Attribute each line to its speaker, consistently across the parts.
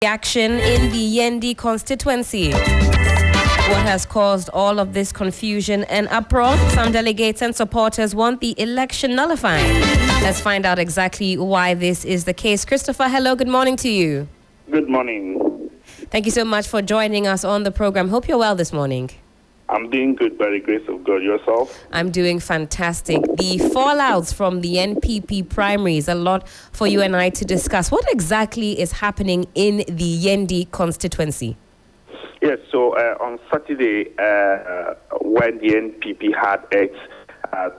Speaker 1: Action in the Yendi constituency. What has caused all of this confusion and uproar? Some delegates and supporters want the election nullified. Let's find out exactly why this is the case. Christopher, hello, good morning to you.
Speaker 2: Good morning.
Speaker 1: Thank you so much for joining us on the program. Hope you're well this morning.
Speaker 2: I'm doing good by the grace of God. Yourself?
Speaker 1: I'm doing fantastic. The fallouts from the NPP primaries, a lot for you and I to discuss. What exactly is happening in the Yendi constituency?
Speaker 2: Yes, so on Saturday, when the NPP had its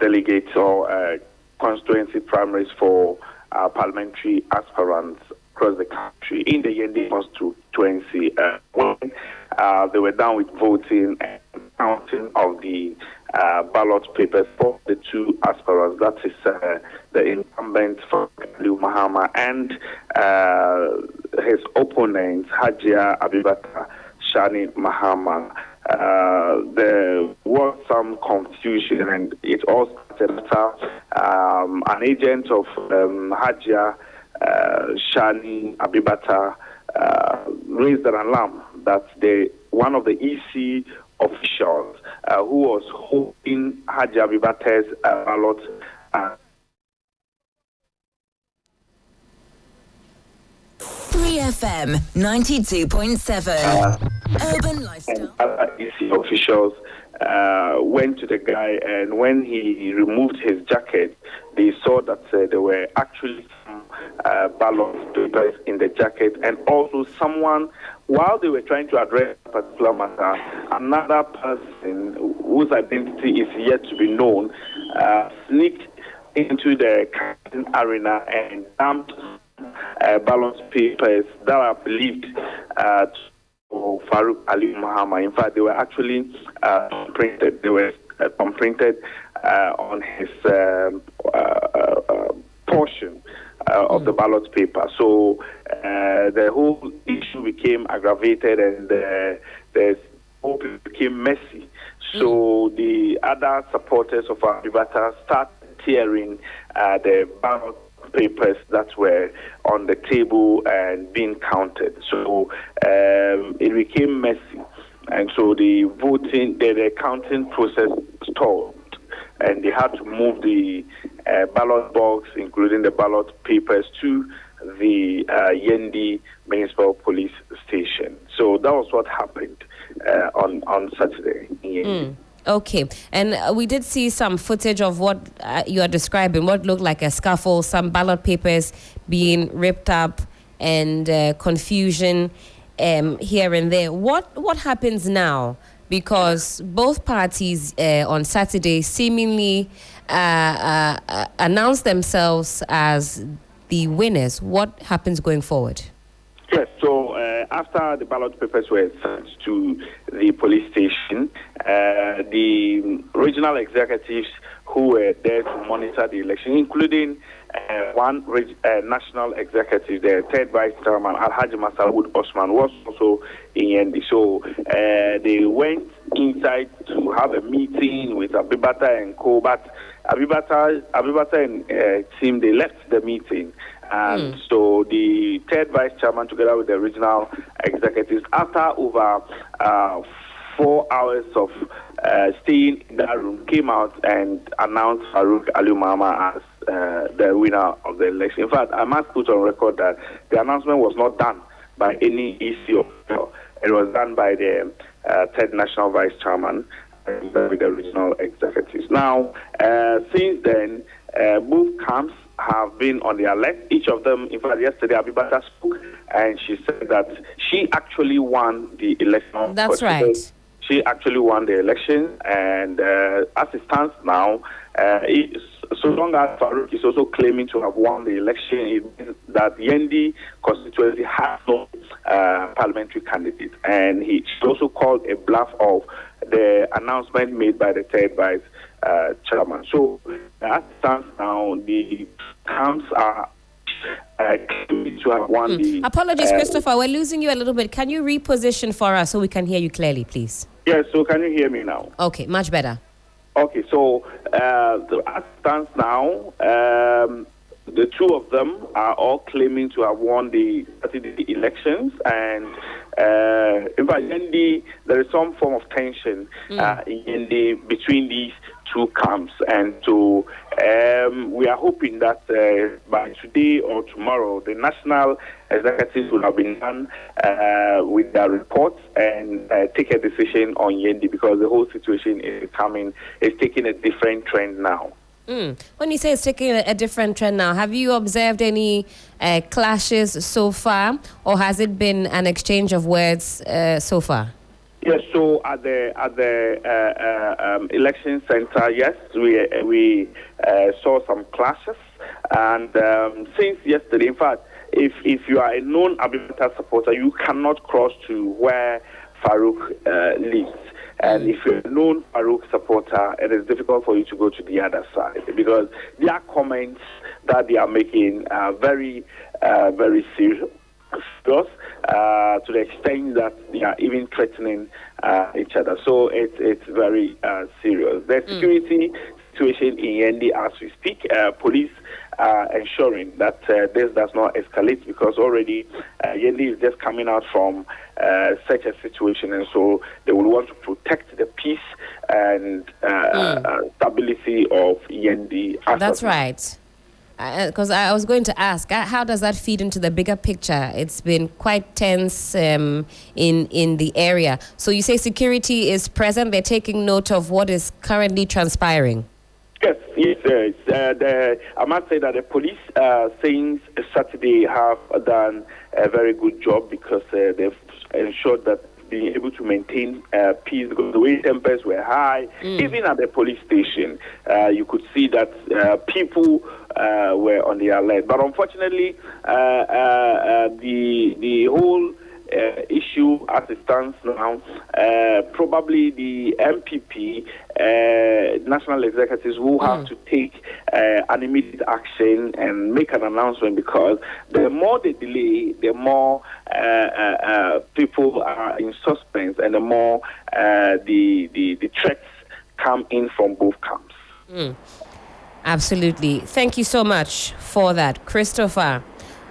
Speaker 2: delegates or constituency primaries for parliamentary aspirants across the country in the Yendi constituency, when they were done with voting and counting of the ballot papers for the two aspirants, that is the incumbent for Ali Mahama and his opponent, Hajia Abibata Shani Mahama. There was some confusion, and it all started after an agent of Hajia Shani Abibata raised an alarm that one of the EC officials who was holding Hajia Abibata's ballot
Speaker 3: 3FM 92.7 Urban Lifestyle.
Speaker 2: Other EC officials went to the guy, and when he removed his jacket, they saw that there were actually some ballot papers in the jacket, and also someone, while they were trying to address a particular matter, another person whose identity is yet to be known sneaked into the counting arena and dumped ballot papers that are believed for Farouk Ali Mahama. In fact, they were actually printed. They were printed on his portion of the ballot paper. So the whole issue became aggravated, and the whole became messy. So the other supporters of Abibata started tearing the ballot papers that were on the table and being counted. So it became messy, and so the counting process stalled, and they had to move the ballot box, including the ballot papers, to the Yendi Municipal Police Station. So that was what happened on Saturday.
Speaker 1: Okay, and we did see some footage of what you are describing, what looked like a scuffle, some ballot papers being ripped up, and confusion here and there. What happens now? Because both parties on Saturday seemingly announced themselves as the winners. What happens going forward?
Speaker 2: Yes, so after the ballot papers were sent to the police station, the regional executives who were there to monitor the election, including one national executive, the third vice chairman, Alhaji Masawood Osman, was also in Yendi. So they went inside to have a meeting with Abibata and co, but Abibata and team, they left the meeting. And so the third vice chairman, together with the regional executives, after over 4 hours of staying in that room, came out and announced Farouk Ali Mahama as the winner of the election. In fact, I must put on record that the announcement was not done by any EC official. It was done by the third national vice chairman and with the regional executives. Now, since then, both camps have been on the alert. Each of them, in fact, yesterday Abibata spoke, and she said that she actually won the election.
Speaker 1: That's right.
Speaker 2: She actually won the election, and as it stands now, so long as Farouk is also claiming to have won the election, it means that Yendi constituency has no parliamentary candidate, and she also called a bluff of the announcement made by the third vice chairman. So as it stands now, the camps are to have won the...
Speaker 1: Apologies, Christopher, we're losing you a little bit. Can you reposition for us so we can hear you clearly, please?
Speaker 2: Yes, so can you hear me now?
Speaker 1: Okay, much better.
Speaker 2: Okay, so as it stands now, the two of them are all claiming to have won the Saturday elections, and in fact, there is some form of tension between these two camps, and so we are hoping that by today or tomorrow, the national executives will have been done with their reports and take a decision on Yendi, because the whole situation is taking a different trend now.
Speaker 1: When you say it's taking a different trend now, have you observed any clashes so far, or has it been an exchange of words so far?
Speaker 2: Yes, so at the election center, yes, we saw some clashes, and since yesterday, in fact, if you are a known Abibata supporter, you cannot cross to where Farouk lives. And if you're a known Farouk supporter, it is difficult for you to go to the other side, because their comments that they are making are very, very serious. To the extent that they are even threatening each other. So it's very serious. The security situation in Yendi as we speak, police are ensuring that this does not escalate, because already Yendi is just coming out from such a situation, and so they will want to protect the peace and stability of Yendi.
Speaker 1: That's right. Because I was going to ask, how does that feed into the bigger picture? It's been quite tense in the area. So you say security is present. They're taking note of what is currently transpiring.
Speaker 2: Yes. I must say that the police, since Saturday, have done a very good job, because they've ensured that being able to maintain peace, because the way tempers were high, even at the police station, you could see that people were on the alert. But unfortunately, the whole issue as it stands now, probably the NPP national executives will have to take an immediate action and make an announcement, because the more they delay, the more people are in suspense, and the more the threats come in from both camps.
Speaker 1: Absolutely. Thank you so much for that, Christopher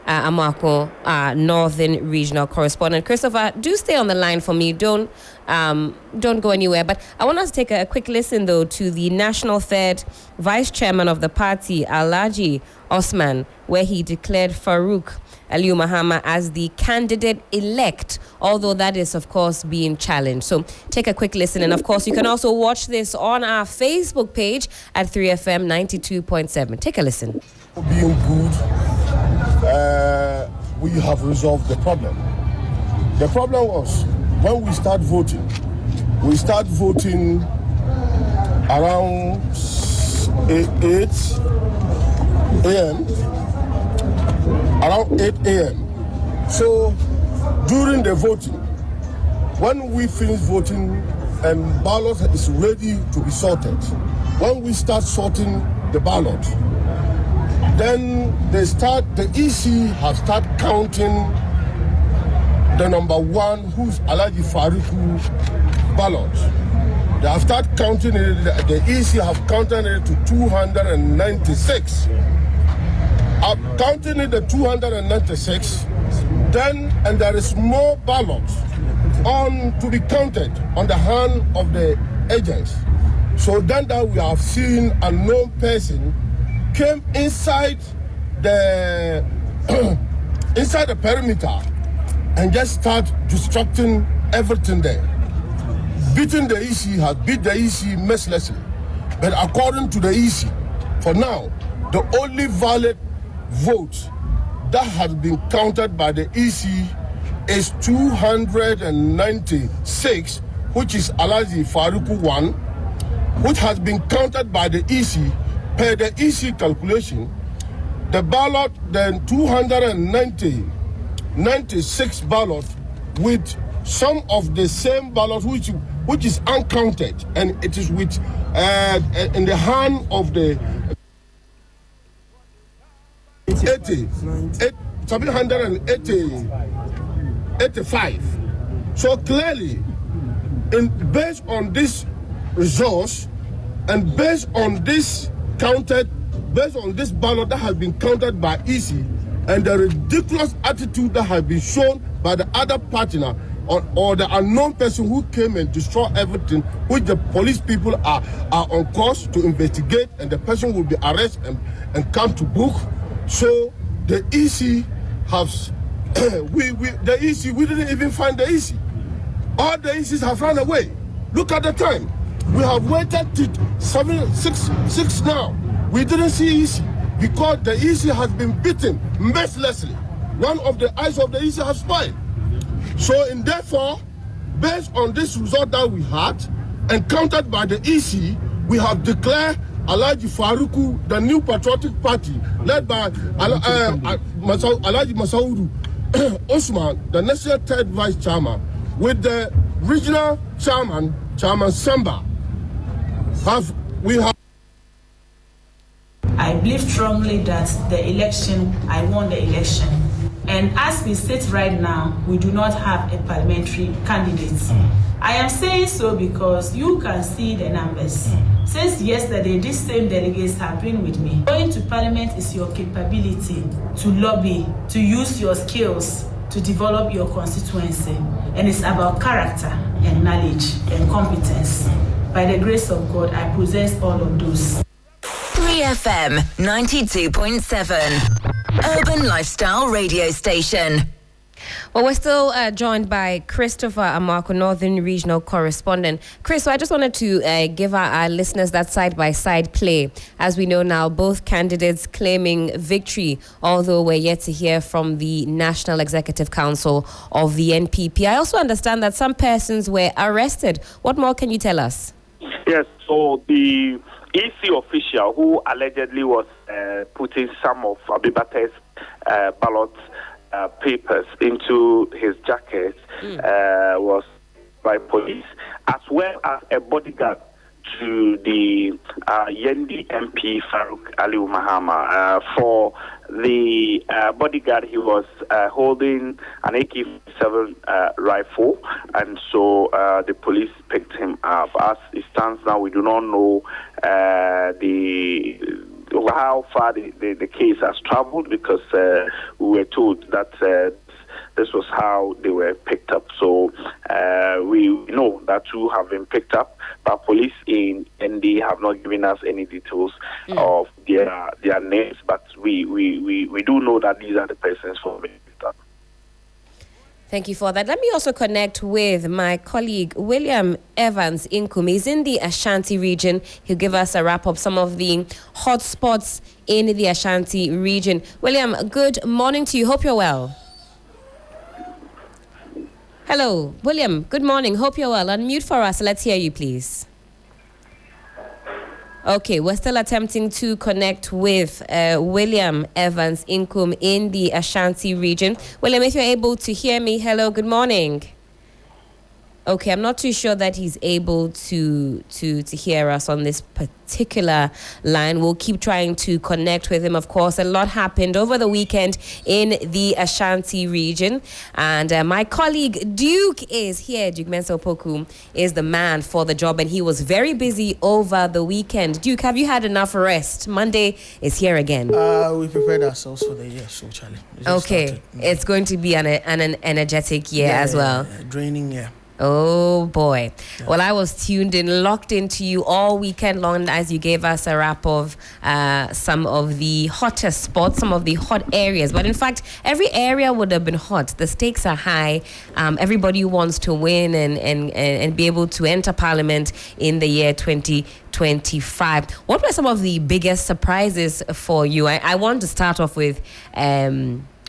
Speaker 1: Amako, Northern Regional Correspondent. Christopher, do stay on the line for me. Don't go anywhere. But I want us to take a quick listen, though, to the National Third Vice Chairman of the party, Alhaji Osman, where he declared Farouk Aliyu Mahama as the candidate-elect, although that is, of course, being challenged. So take a quick listen. And, of course, you can also watch this on our Facebook page at 3FM 92.7. Take a listen.
Speaker 4: Being good, we have resolved the problem. The problem was when we start voting around 8 a.m. Around 8 a.m. So during the voting, when we finish voting and ballot is ready to be sorted, when we start sorting the ballot, then the EC have started counting the number one, who's Alhaji Farouk ballot. They have started counting it, the EC have counted it to 296. Counting it the 296, then, and there is more ballots to be counted on the hand of the agents. So then that we have seen a known person came inside the inside the perimeter and just start destructing everything there. Beating the EC, has beat the EC mercilessly. But according to the EC, for now, the only valid vote that has been counted by the EC is 296, which is Alhaji Farouk 1, which has been counted by the EC. Per the EC calculation, the ballot, then 296 ballot with some of the same ballot which is uncounted, and it is with in the hand of the 785. So clearly, based on this resource and based on this counted based on this ballot that has been counted by EC and the ridiculous attitude that has been shown by the other partner or the unknown person who came and destroyed everything, which the police people are on course to investigate, and the person will be arrested and come to book. So the EC has, we didn't even find the EC. All the ECs have run away. Look at the time. We have waited till 6 now. We didn't see EC because the EC has been beaten mercilessly. One of the eyes of the EC has spoiled. So, and therefore, based on this result that we had, and counted by the EC, we have declared Alhaji Faruku, the new patriotic party, led by Alhaji Masaudu Osman, the national third vice chairman, with the regional chairman, Chairman Samba.
Speaker 5: I believe strongly that I won the election. And as we sit right now, we do not have a parliamentary candidate. I am saying so because you can see the numbers. Since yesterday, these same delegates have been with me. Going to parliament is your capability to lobby, to use your skills, to develop your constituency. And it's about character and knowledge and competence. By the grace of God, I possess all of those.
Speaker 3: 3FM 92.7 Urban Lifestyle Radio Station.
Speaker 1: Well, we're still joined by Christopher Amarco, Northern Regional Correspondent. Chris, so I just wanted to give our listeners that side-by-side play. As we know now, both candidates claiming victory, although we're yet to hear from the National Executive Council of the NPP. I also understand that some persons were arrested. What more can you tell us?
Speaker 2: Yes, so the EC official who allegedly was putting some of Abibate's ballot papers into his jacket was by police, as well as a bodyguard to the Yendi MP Farouk Aliu Mahama. For the bodyguard, he was holding an AK-47 rifle, and so the police picked him up. As it stands now, we do not know how far the case has traveled, because we were told that this was how they were picked up. So we know that two have been picked up, but police in ND have not given us any details of their names, but we do know that these are the persons for being picked up.
Speaker 1: Thank you for that. Let me also connect with my colleague, William Evans Inkum. He's in the Ashanti region. He'll give us a wrap up some of the hot spots in the Ashanti region. William, good morning to you. Hope you're well. Hello, William. Good morning. Hope you're well. Unmute for us. Let's hear you, please. Okay, we're still attempting to connect with William Evans Inkum in the Ashanti region. William, if you're able to hear me, hello, good morning. Okay, I'm not too sure that he's able to hear us on this particular line. We'll keep trying to connect with him. Of course, a lot happened over the weekend in the Ashanti region. And my colleague Duke is here. Duke Menso-Poku is the man for the job, and he was very busy over the weekend. Duke, have you had enough rest? Monday is here again.
Speaker 6: We prepared ourselves for the year, so Charlie.
Speaker 1: Okay, it's going to be an energetic year as well.
Speaker 6: Draining year.
Speaker 1: Oh boy.
Speaker 6: Yeah.
Speaker 1: Well, I was tuned in, locked into you all weekend long as you gave us a wrap of some of the hottest spots, some of the hot areas. But in fact, every area would have been hot. The stakes are high. Everybody wants to win and be able to enter Parliament in the year 2025. What were some of the biggest surprises for you? I want to start off with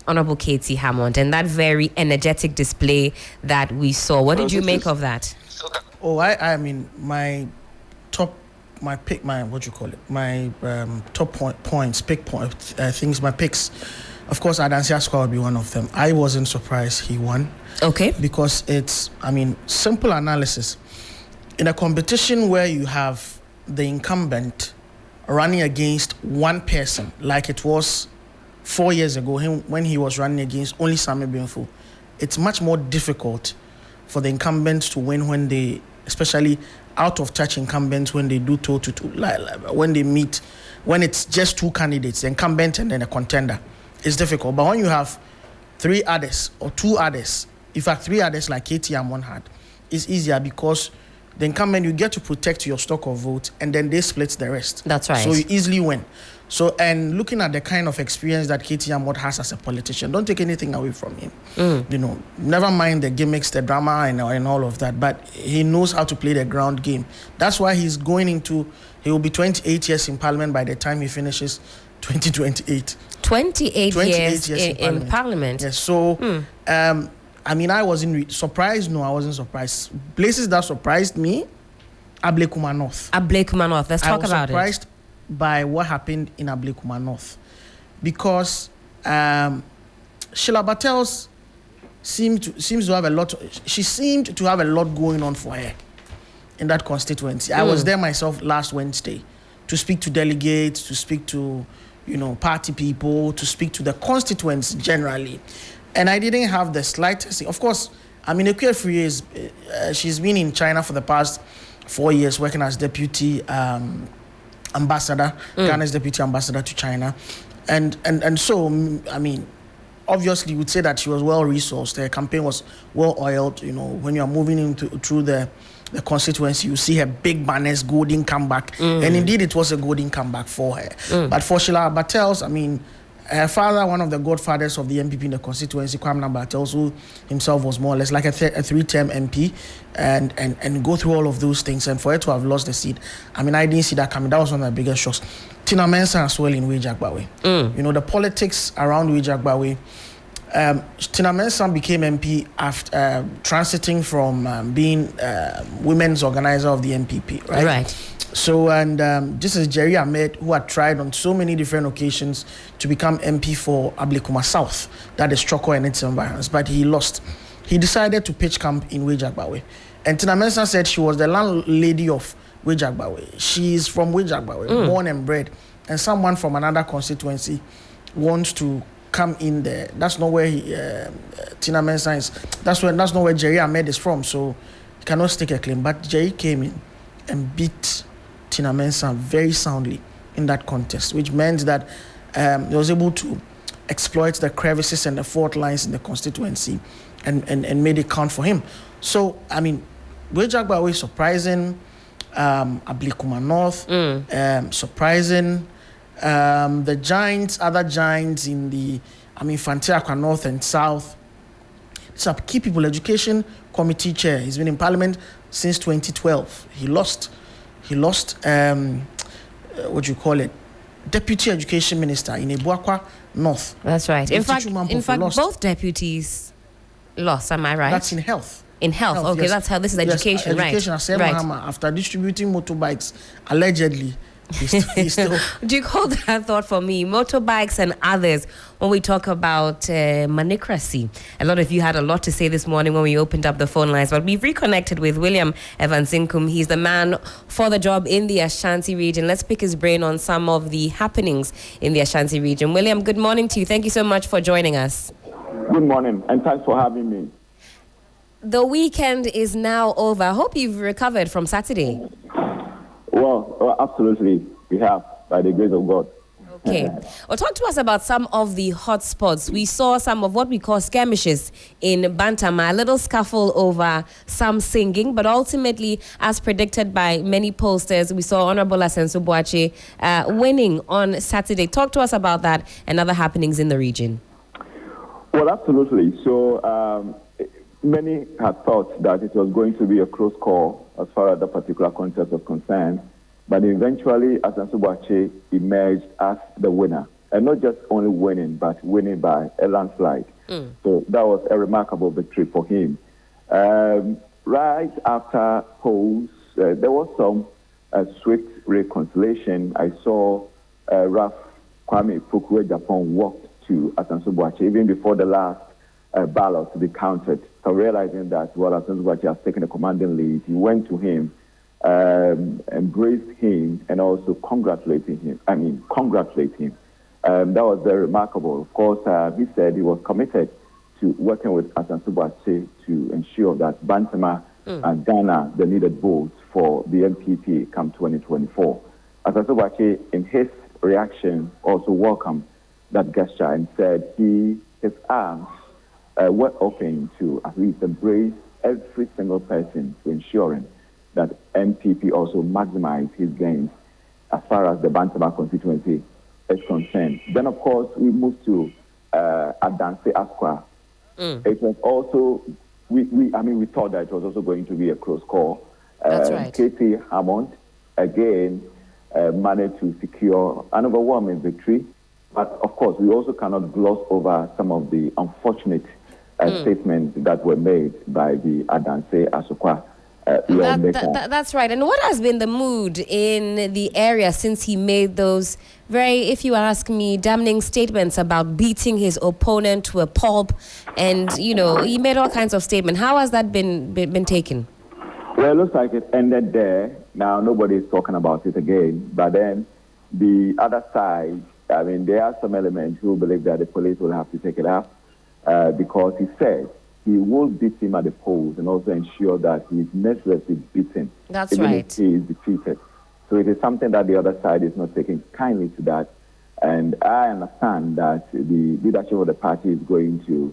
Speaker 1: Honorable Katie Hammond and that very energetic display that we saw. What did you make of that?
Speaker 6: Oh, I mean, my top picks, my picks. Of course, Adansia Squad would be one of them. I wasn't surprised he won.
Speaker 1: Okay.
Speaker 6: Because it's, simple analysis. In a competition where you have the incumbent running against one person, like it was 4 years ago when he was running against only Sami Binfu, it's much more difficult for the incumbents to win when they especially out of touch incumbents when they do toe-to-toe, when they meet, when it's just two candidates, the incumbent and then a contender, it's difficult. But when you have three others or two others, in fact, three others like Katie Amon had, it's easier because the incumbent, you get to protect your stock of votes and then they split the rest.
Speaker 1: That's right.
Speaker 6: So you easily win. So, and looking at the kind of experience that Katie Amon has as a politician, don't take anything away from him. You know, never mind the gimmicks, the drama and all of that, but he knows how to play the ground game. That's why he's going into, he will be 28 years in parliament by the time he finishes 2028.
Speaker 1: 28 years in parliament.
Speaker 6: Yes, so, I mean, I wasn't surprised. No, I wasn't surprised. Places that surprised me, Ablekuma North.
Speaker 1: Ablekuma North. Let's talk about it.
Speaker 6: I was surprised by what happened in Ablekuma North because Sheila Bartels seems to have a lot. She seemed to have a lot going on for her in that constituency. I was there myself last Wednesday to speak to delegates, to speak to party people, to speak to the constituents generally. And I didn't have the slightest. Of course, I mean, Ekwe is she's been in China for the past 4 years working as deputy ambassador, Ghana's deputy ambassador to China. And so, I mean, obviously, you would say that she was well-resourced. Her campaign was well-oiled. You know, when you are moving through the constituency, you see her big banners, golden comeback. And indeed, it was a golden comeback for her. But for Sheila Bartels, I mean, her father, one of the godfathers of the NPP in the constituency, Kwamna Bartels, who himself was more or less like a three-term MP, and go through all of those things, and for her to have lost the seat, I mean, I didn't see that coming. That was one of the biggest shocks. Tina Mensah as well in Weji Agbawe. You know, the politics around Weji Agbawe. Tina Mensah became MP after transiting from being women's organizer of the NPP, right?
Speaker 1: Right.
Speaker 6: So, and this is Jerry Ahmed, who had tried on so many different occasions to become MP for Ablekuma South, that is Choko and its environs, but he lost. He decided to pitch camp in Weji Agbawe. And Tina Mensah said she was the landlady of Weji Agbawe. She is from Weji Agbawe, born and bred. And someone from another constituency wants to come in there. That's not where Tina Mensah is. That's not where Jerry Ahmed is from. So he cannot stake a claim. But Jerry came in and beat Tina Mensah very soundly in that contest, which meant that he was able to exploit the crevices and the fault lines in the constituency and made it count for him. So, I mean, Weji Agbawe is surprising, Ablekuma North, surprising, the other giants in the, Fantiakwa North and South. These are key people. Education Committee Chair. He's been in Parliament since 2012. He lost, what do you call it? Deputy Education Minister in Ebuakwa North.
Speaker 1: That's right. In fact, both deputies lost. Am I right?
Speaker 6: That's in health.
Speaker 1: In health. Okay, yes. That's how this is education, right?
Speaker 6: Education. Right. After distributing motorbikes, allegedly, he's still.
Speaker 1: Do you hold that thought for me? Motorbikes and others. When we talk about manicracy, a lot of you had a lot to say this morning when we opened up the phone lines. But we've reconnected with William Evansinkum. He's the man for the job in the Ashanti region. Let's pick his brain on some of the happenings in the Ashanti region. William, good morning to you. Thank you so much for joining us.
Speaker 7: Good morning, and thanks for having me.
Speaker 1: The weekend is now over. I hope you've recovered from Saturday.
Speaker 7: Well, absolutely, we have, by the grace of God.
Speaker 1: Okay. Well, talk to us about some of the hot spots. We saw some of what we call skirmishes in Bantama, a little scuffle over some singing, but ultimately, as predicted by many pollsters, we saw Honorable Asenso Boache winning on Saturday. Talk to us about that and other happenings in the region.
Speaker 7: Well, absolutely. So, many had thought that it was going to be a close call as far as that particular contest was concerned, but eventually Asenso Boache emerged as the winner, and not just only winning, but winning by a landslide. So that was a remarkable victory for him. Right after polls, there was some swift reconciliation. I saw Raf Kwame Fukue Japan walked to Asenso Boache even before the last ballot to be counted. So realizing that, well, Asenso Boache has taken a commanding lead, he went to him, embraced him, and also congratulate him. That was very remarkable. Of course, he said he was committed to working with Asenso Boache to ensure that Bantama and garner the needed votes for the NPP come 2024. Asantebuache, in his reaction, also welcomed that gesture and said his arms were open to at least embrace every single person to ensuring that NPP also maximize his gains as far as the Bantama constituency is concerned. Then, of course, we move to Adanse Asqua. It was also, we thought that it was also going to be a close call.
Speaker 1: That's right.
Speaker 7: Katie Hammond, again, managed to secure an overwhelming victory. But, of course, we also cannot gloss over some of the unfortunate statements that were made by the Adanse Asqua lawmaker.
Speaker 1: That's right. And what has been the mood in the area since he made those very, if you ask me, damning statements about beating his opponent to a pulp? And, you know, he made all kinds of statements. How has that been taken?
Speaker 7: Well, it looks like it ended there. Now, nobody is talking about it again. But then the other side, I mean, there are some elements who believe that the police will have to take it up because he said he will beat him at the polls and also ensure that he is mercilessly beaten.
Speaker 1: That's
Speaker 7: even
Speaker 1: right.
Speaker 7: if he is defeated. So it is something that the other side is not taking kindly to that. And I understand that the leadership of the party is going to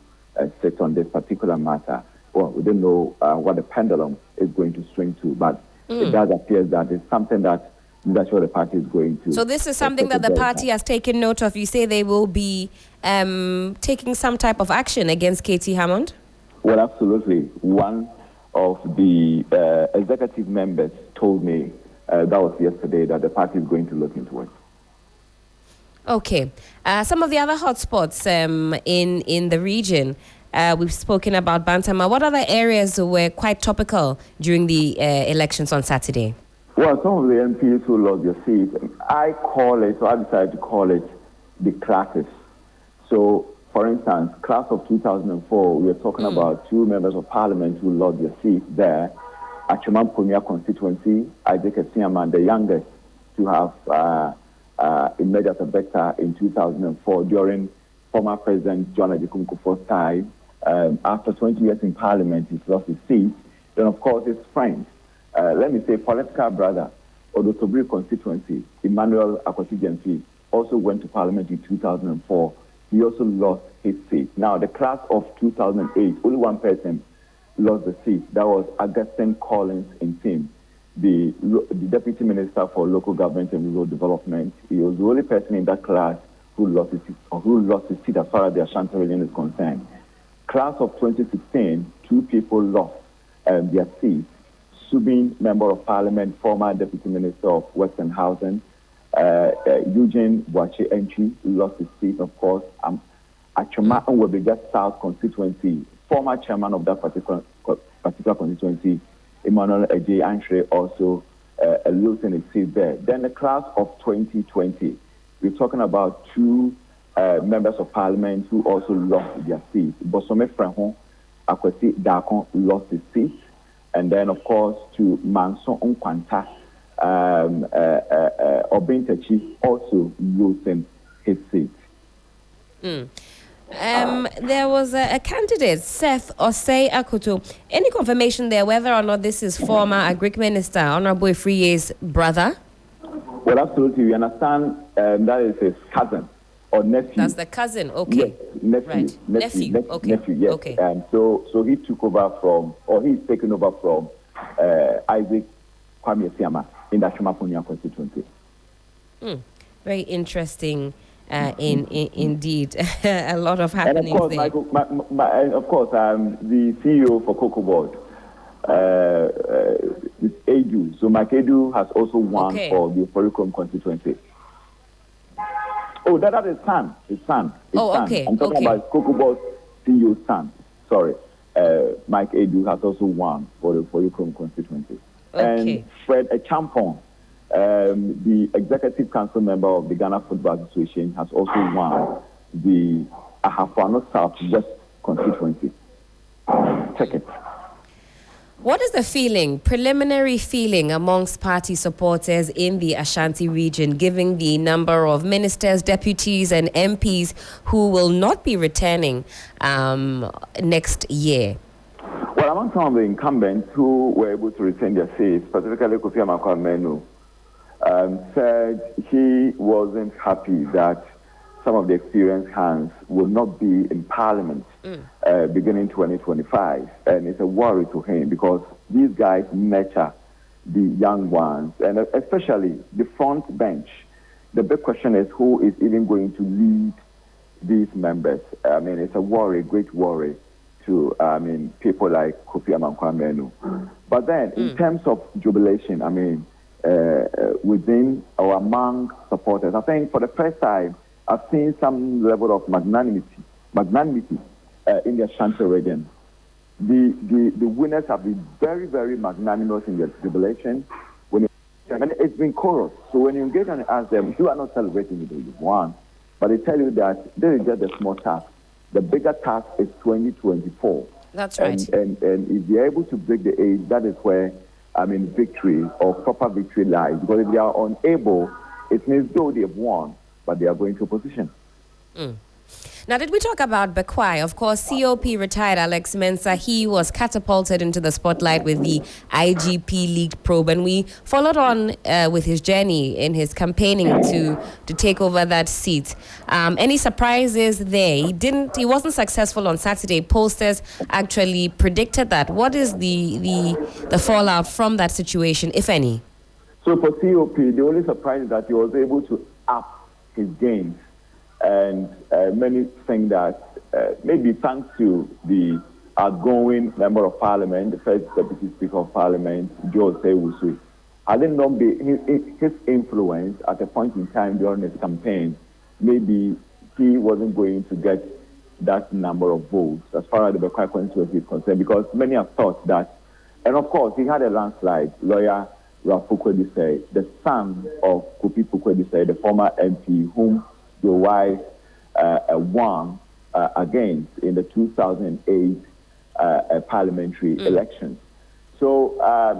Speaker 7: sit on this particular matter. Well, we don't know what the pendulum is going to swing to, but it does appear that it's something that the leadership of the party is going to.
Speaker 1: So this is something that the party has taken note of. You say they will be taking some type of action against Katie Hammond?
Speaker 7: Well, absolutely. One of the executive members told me that was yesterday that the party is going to look into it.
Speaker 1: Okay. Some of the other hotspots in the region, we've spoken about Bantama. What other areas were quite topical during the elections on Saturday?
Speaker 7: Well, some of the MPs who lost their seats, I decided to call it the classes. So, for instance, class of 2004, we are talking about two members of parliament who lost their seats there. At Chumampunia constituency, Isaac Esiaman, the youngest to have emerged as a vector in 2004 during former President John Ajay Kufuor's time. After 20 years in parliament, he's lost his seat. Then, of course, his friend, let me say political brother, Odotobri constituency, Emmanuel Akwasi also went to parliament in 2004. He also lost his seat. Now, the class of 2008, only one person lost the seat. That was Augustine Collins in Tim, the Deputy Minister for Local Government and Rural Development. He was the only person in that class who lost his seat as far as the Ashanti region is concerned. Class of 2016, two people lost their seats. Subin, Member of Parliament, former Deputy Minister of Western Housing, Eugene Boache Entry lost his seat, of course. Achoma Nwebega South constituency, former chairman of that particular constituency, Emmanuel Ejay Antre, also losing his seat there. Then the class of 2020, we're talking about two members of parliament who also lost their seats. Bosome Frehon Akwesi Dakon lost his seat. And then, of course, to Manson Nkwanta, Obintechi also losing his seat.
Speaker 1: There was a candidate, Seth Osei Akoto. Any confirmation there whether or not this is former Agric Minister Honorable Friye's brother?
Speaker 7: Well, absolutely. We understand that is his cousin or nephew.
Speaker 1: That's the cousin, okay.
Speaker 7: Yes, nephew.
Speaker 1: Right. Nephew, okay.
Speaker 7: Nephew, yes.
Speaker 1: Okay.
Speaker 7: So he took over from, or he's taken over from Isaac Kwame Esiama in the Chumampunia constituency.
Speaker 1: Very interesting. Indeed, a lot of happenings
Speaker 7: and of course,
Speaker 1: there.
Speaker 7: The CEO for Cocoa Board, is Edu. So Mike Edu has also won for the Oforicom constituency. Oh, that is his son. His son.
Speaker 1: Okay.
Speaker 7: I'm talking about Cocoa Board CEO's son. Sorry. Mike Edu has also won for the Oforicom constituency.
Speaker 1: Okay.
Speaker 7: And Fred Echampong, the executive council member of the Ghana Football Association, has also won the Ahafo Southwest constituency ticket.
Speaker 1: What is the feeling, preliminary feeling amongst party supporters in the Ashanti region, given the number of ministers, deputies, and MPs who will not be returning next year?
Speaker 7: Well, among some of the incumbents who were able to retain their seats, specifically Kofi Amakwamenu, said he wasn't happy that some of the experienced hands will not be in Parliament beginning 2025. And it's a worry to him because these guys nurture the young ones, and especially the front bench. The big question is who is even going to lead these members. I mean, it's a worry, great worry to people like Kofi Amakwamenu. But then, in terms of jubilation, I mean, within or among supporters, I think for the first time, I've seen some level of magnanimity in the Ashanti region. The winners have been very, very magnanimous in their jubilation. And it's been chorus. So when you engage and ask them, you are not celebrating with you've won, but they tell you that this is just a small task. The bigger task is 2024.
Speaker 1: That's right.
Speaker 7: And if they're able to break the age, that is where, victory or proper victory lies. Because if they are unable, it means though they've won, but they are going to opposition.
Speaker 1: Now, did we talk about Bekwai? Of course, COP retired Alex Mensah. He was catapulted into the spotlight with the IGP leaked probe, and we followed on with his journey in his campaigning to take over that seat. Any surprises there? He wasn't successful on Saturday. Pollsters actually predicted that. What is the fallout from that situation, if any?
Speaker 7: So for COP, the only surprise is that he was able to up his gains. And many think that maybe thanks to the outgoing member of parliament, the first deputy speaker of parliament, Joe Sewusu, had it not been his influence at a point in time during his campaign, maybe he wasn't going to get that number of votes as far as the Bekwai constituency is concerned, because many have thought that, and of course, he had a landslide. Lawyer Ralph Pukwedise, the son of Kofi Pukwedise, the former MP, whom the wife won against in the 2008 parliamentary elections. So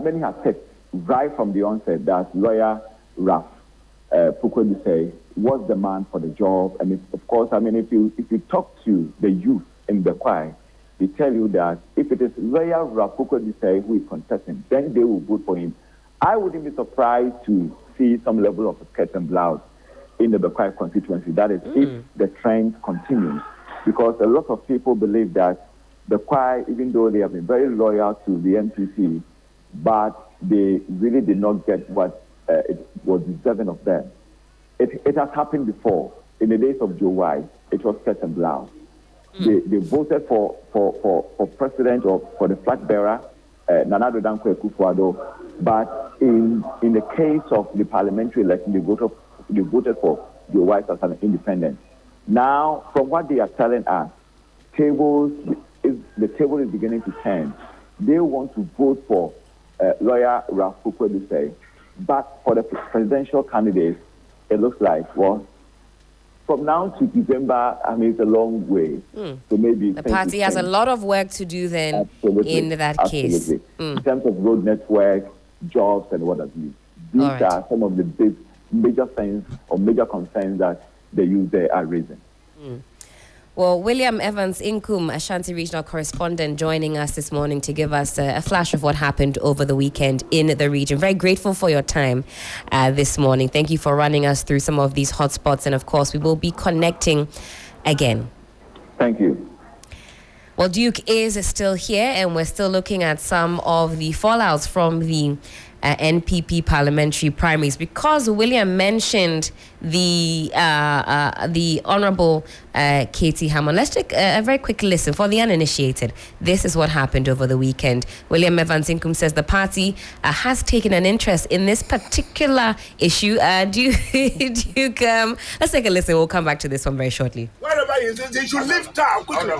Speaker 7: many have said right from the onset that lawyer Ralph Pukwedise was the man for the job. And of course, if you talk to the youth in Bekwai, they tell you that if it is lawyer Ralph Pukwedise who is contesting, then they will vote for him. I wouldn't be surprised to see some level of skirt and blouse in the Bekwai constituency. That is, if the trend continues. Because a lot of people believe that Bekwai, even though they have been very loyal to the NPP, but they really did not get what it was deserving of them. It has happened before. In the days of Joe White, it was skirt and blouse. They voted for president or for the flag bearer, Nana Addo Dankwa Akufo-Addo, but in the case of the parliamentary election, they voted for Joe White as an independent. Now, from what they are telling us, the table is beginning to turn. They want to vote for lawyer Ralph Pukwedise, but for the presidential candidate, it looks like, well, from now to December, it's a long way. So maybe
Speaker 1: the party has a lot of work to do then. In that case.
Speaker 7: In terms of road network, jobs, and what have you. These are some of the major things or major concerns that the youth there are raising.
Speaker 1: Well, William Evans Inkum, Ashanti Regional Correspondent, joining us this morning to give us a flash of what happened over the weekend in the region. Very grateful for your time this morning. Thank you for running us through some of these hotspots. And of course, we will be connecting again.
Speaker 7: Thank you.
Speaker 1: Well, Duke is still here, and we're still looking at some of the fallouts from the NPP parliamentary primaries, because William mentioned the Honourable Katie Hammond. Let's take a very quick listen for the uninitiated. This is what happened over the weekend. William Evans Inkum says the party has taken an interest in this particular issue. Duke, let's take a listen. We'll come back to this one very shortly.
Speaker 4: Whatever it is, they should leave town quickly.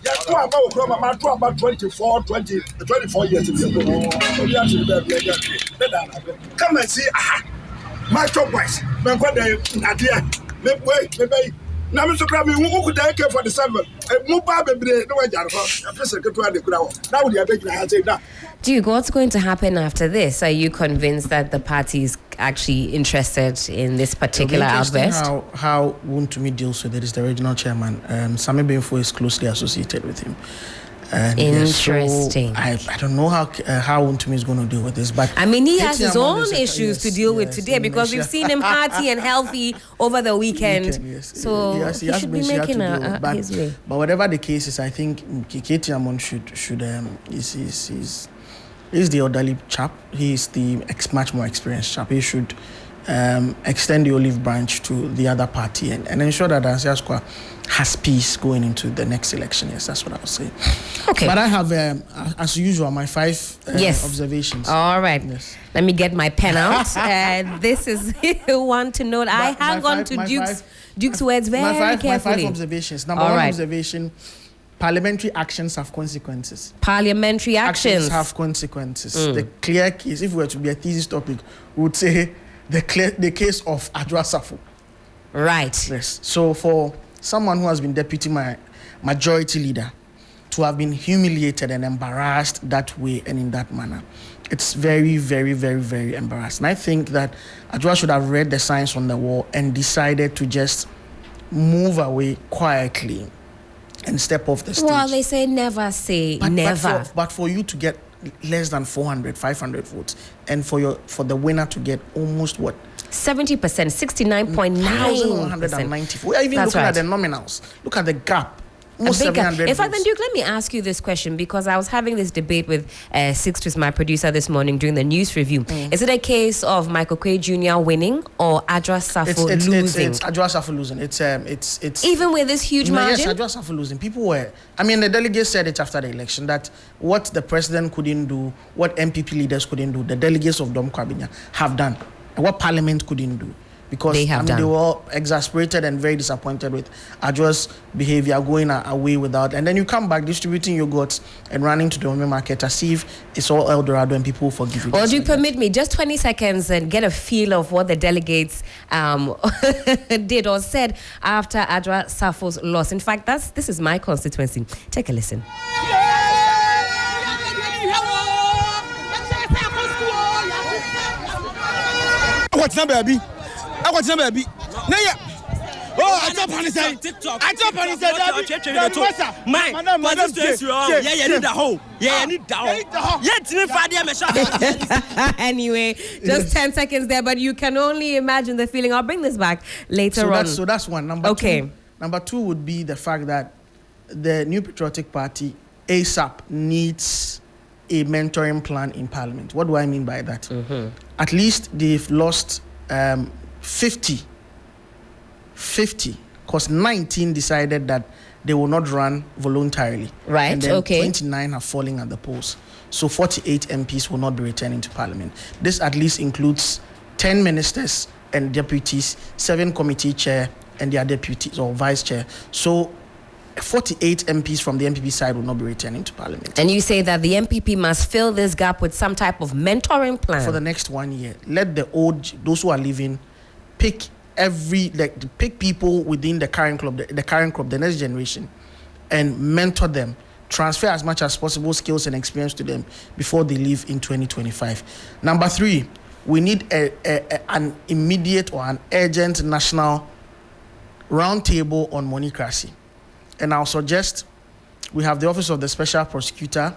Speaker 4: Yes, about 24 years ago. Come and see, my job boys. Wait. Now, Mr. Krabby, who could I care for the summer? Now we are making a say that.
Speaker 1: Duke, what's going to happen after this? Are you convinced that the party is actually interested in this particular outburst?
Speaker 6: How Wontumi deals with it is the regional chairman. Sami Benfo is closely associated with him. And
Speaker 1: Interesting.
Speaker 6: So I don't know how Wontumi is going to deal with this, but
Speaker 1: I mean, he has his own
Speaker 6: Amon
Speaker 1: issues to deal with today because we've seen him hearty and healthy over the weekend. So he should be making his way.
Speaker 6: But whatever the case is, I think Katie Amon should he's the elderly chap. He's the much more experienced chap. He should extend the olive branch to the other party and ensure that Asiaskwa has peace going into the next election. Yes, that's what I would say.
Speaker 1: Okay.
Speaker 6: But I have, as usual, my 5 observations.
Speaker 1: All right.
Speaker 6: Yes.
Speaker 1: Let me get my pen out. This is one to note. I hang on to Duke's words very carefully.
Speaker 6: My 5 observations. Number 1 observation, parliamentary actions have consequences.
Speaker 1: Parliamentary actions
Speaker 6: have consequences. The clear case, if we were to be a thesis topic, we would say the case of Adwoa Safo.
Speaker 1: Right.
Speaker 6: Yes. So for someone who has been deputy majority leader to have been humiliated and embarrassed that way and in that manner, it's very, very, very, very embarrassing. I think that Adwoa should have read the signs on the wall and decided to just move away quietly and step off the stage.
Speaker 1: Well, they say never say never.
Speaker 6: But for you to get less than 400, 500 votes, and for the winner to get almost what?
Speaker 1: 70%, 69.9%.
Speaker 6: 194. We are even looking at the nominals. Look at the gap. Almost 700
Speaker 1: In fact, then Duke, let me ask you this question because I was having this debate with Sixtus, my producer, this morning during the news review. Is it a case of Michael Quay Jr. winning or Adwoa Safo losing?
Speaker 6: It's Adwoa Safo losing. It's
Speaker 1: even with this huge margin.
Speaker 6: Yes, Adwoa Safo losing. People were. I mean, the delegates said it after the election that what the president couldn't do, what NPP leaders couldn't do, the delegates of Dom Kwabinya have done. And what Parliament couldn't do. Because they were all exasperated and very disappointed with Adwoa's behavior, going away without. And then you come back distributing yogurts and running to the home market as if it's all El Dorado and people will forgive you.
Speaker 1: Well, do you permit me just 20 seconds and get a feel of what the delegates did or said after Adwoa Safo's loss? In fact, this is my constituency. Take a listen.
Speaker 8: What's the baby? What's the baby? Oh, I jump on his head. I jump on his head.
Speaker 1: Anyway, just 10 seconds there, but you can only imagine the feeling. I'll bring this back later on.
Speaker 6: So that's one. Number two would be the fact that the New Patriotic Party ASAP needs a mentoring plan in Parliament. What do I mean by that? At least they've lost 50, because 19 decided that they will not run voluntarily.
Speaker 1: Right,
Speaker 6: and then
Speaker 1: okay.
Speaker 6: 29 are falling at the polls. So 48 MPs will not be returning to Parliament. This at least includes 10 ministers and deputies, 7 committee chair and their deputies or vice chair. So 48 MPs from the NPP side will not be returning to Parliament.
Speaker 1: And you say that the NPP must fill this gap with some type of mentoring plan.
Speaker 6: For the next 1 year. Let those who are leaving, pick people within the current crop, the next generation, and mentor them. Transfer as much as possible skills and experience to them before they leave in 2025. Number 3, we need an immediate or an urgent national roundtable on monocracy. And I'll suggest we have the Office of the Special Prosecutor,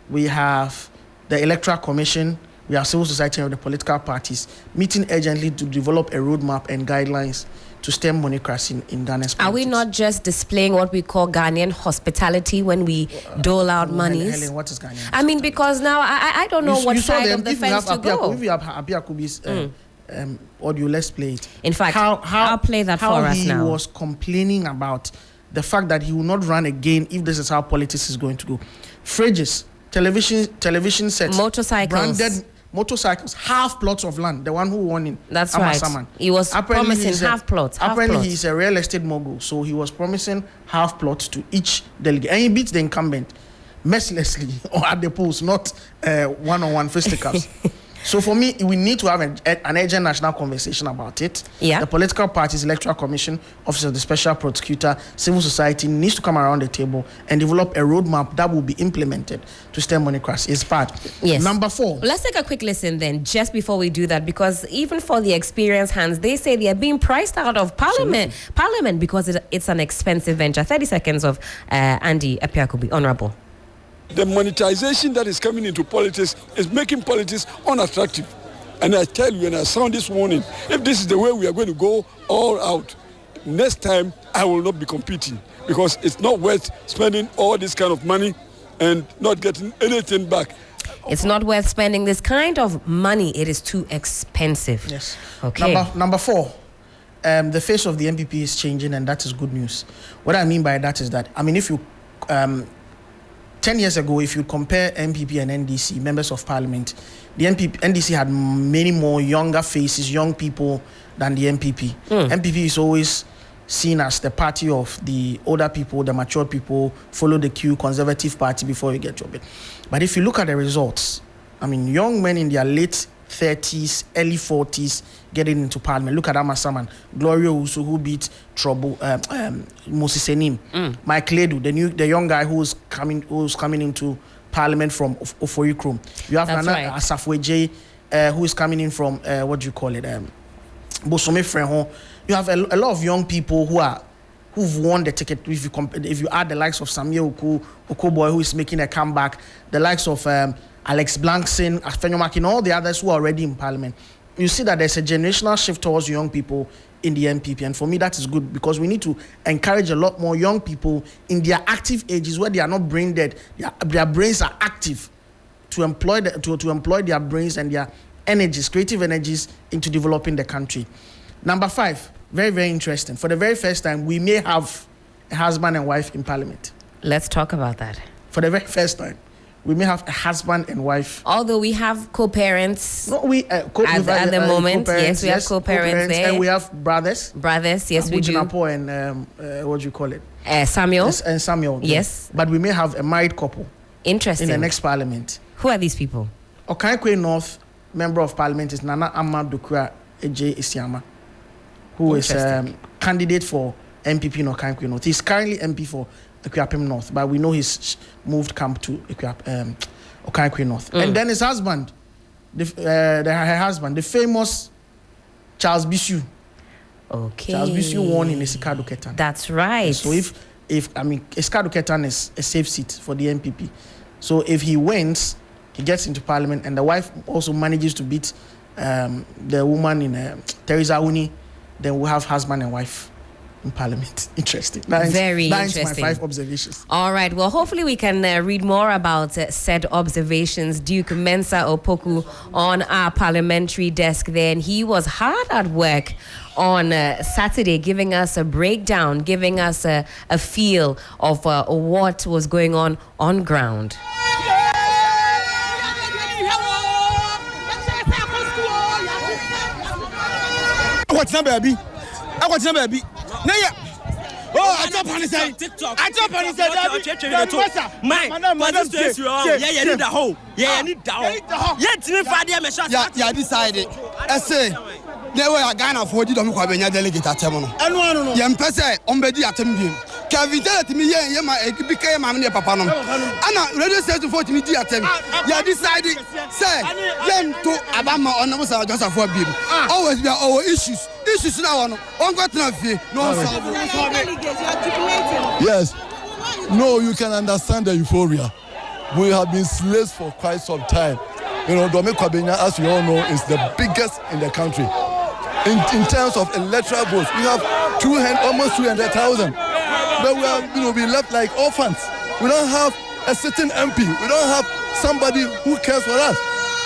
Speaker 6: we have the Electoral Commission, we have civil society and the political parties meeting urgently to develop a roadmap and guidelines to stem monocracy in Ghana's politics.
Speaker 1: Are we not just displaying what we call Ghanaian hospitality when we dole out monies?
Speaker 6: Helen, what is Ghanaian?
Speaker 1: I mean, because now I don't know what side of the fence to go.
Speaker 6: If you have Abiakubi's audio, let's play it.
Speaker 1: In fact, I'll play that for us now.
Speaker 6: How he was complaining about the fact that he will not run again if this is how politics is going to go. Fridges, television sets, branded motorcycles, half plots of land. The one who won in
Speaker 1: Amasaman. Right. He was promising half plots.
Speaker 6: Apparently, he's a real estate mogul, so he was promising half plots to each delegate, and he beats the incumbent mercilessly or at the polls, not one-on-one fisticuffs. So for me, we need to have an urgent national conversation about it.
Speaker 1: Yeah.
Speaker 6: The political parties, Electoral Commission, Office of the Special Prosecutor, civil society needs to come around the table and develop a roadmap that will be implemented to stem monocracy. It's part.
Speaker 1: Yes.
Speaker 6: Number 4.
Speaker 1: Let's take a quick listen then, just before we do that, because even for the experienced hands, they say they are being priced out of Parliament. Absolutely. Parliament because it's an expensive venture. 30 seconds of Andy Apiakubi, Honourable.
Speaker 9: the monetization that is coming into politics is making politics unattractive. And I tell you, and I sound this warning, if this is the way we are going to go all out, next time I will not be competing, because it's not worth spending all this kind of money and not getting anything back.
Speaker 1: It's not worth spending this kind of money. It is too expensive.
Speaker 6: Yes.
Speaker 1: Okay.
Speaker 6: Number 4. The face of the NPP is changing, and that is good news. What I mean by that is that, I mean, if you 10 years ago, if you compare NPP and NDC, members of parliament, the NDC had many more younger faces, young people than the NPP. NPP is always seen as the party of the older people, the mature people, follow the queue, conservative party before you get your bid. But if you look at the results, I mean, young men in their late 30s, early 40s getting into parliament. Look at Amasaman, Gloria Uso, who beat Trouble, Moses Enim, Mike Ledu, the young guy who's coming into parliament from Oforikrom. You have Nana Asafweje, who is coming in from what do you call it? Bosome Freho. You have a lot of young people who've won the ticket. If you add the likes of Samuel Okoboy, who is making a comeback, the likes of Alex Blankson, Afenyomak, and all the others who are already in parliament, you see that there's a generational shift towards young people in the NPP. And for me, that is good, because we need to encourage a lot more young people in their active ages where they are not brain dead. Their brains are active to employ their brains and their energies, creative energies, into developing the country. Number 5, very, very interesting. For the very first time, we may have a husband and wife in parliament.
Speaker 1: Let's talk about that.
Speaker 6: For the very first time, we may have a husband and wife.
Speaker 1: Although we have co-parents.
Speaker 6: No, we
Speaker 1: at the moment, yes, we have co-parents there.
Speaker 6: And we have brothers.
Speaker 1: Brothers, yes, we do.
Speaker 6: And what do you call it?
Speaker 1: Samuel.
Speaker 6: Yes, and Samuel.
Speaker 1: Yes.
Speaker 6: But we may have a married couple.
Speaker 1: Interesting.
Speaker 6: In the next parliament.
Speaker 1: Who are these people?
Speaker 6: Okankwe North member of parliament is Nana Amma Dukura Eje Isiama, who is candidate for NPP in Okankwe North. He's currently MP for Equiapim North, but we know he's moved camp to Okankwe North. And then his husband, her husband, the famous Charles Bisu.
Speaker 1: Okay.
Speaker 6: Charles Bisu won in Esikado Ketan.
Speaker 1: That's right.
Speaker 6: So if Esikado Ketan is a safe seat for the NPP. So if he wins, he gets into parliament, and the wife also manages to beat the woman in Teresa Uni, then we'll have husband and wife in parliament. Interesting.
Speaker 1: Very
Speaker 6: interesting.
Speaker 1: That's
Speaker 6: my 5 observations.
Speaker 1: All right. Well, hopefully we can read more about said observations. Duke Mensa Opoku on our parliamentary desk there, and he was hard at work on Saturday, giving us a breakdown, giving us a feel of what was going on ground.
Speaker 8: What's up, baby? What's up, baby? Oh, I jump on his head. TikTok. I jump on his head. Yeah, need the hole. Yeah, need the hole. Yeah, decided. I say, there were a Ghana for the Dominican delegate at Temono. And one, young person, on Bedi at him. Can tell me, yeah, my became my papa. Anna, ready to 40 minutes at him. Yeah, decided, say, then to Abama on the just for him. Always be our issues. Issues now on got nothing. No,
Speaker 10: yes. No, you can understand the euphoria. We have been slaves for quite some time. You know, Dominic Kwabena, as we all know, is the biggest in the country. In terms of electoral votes, we have almost 200,000. But we are, we left like orphans. We don't have a sitting MP. We don't have somebody who cares for us.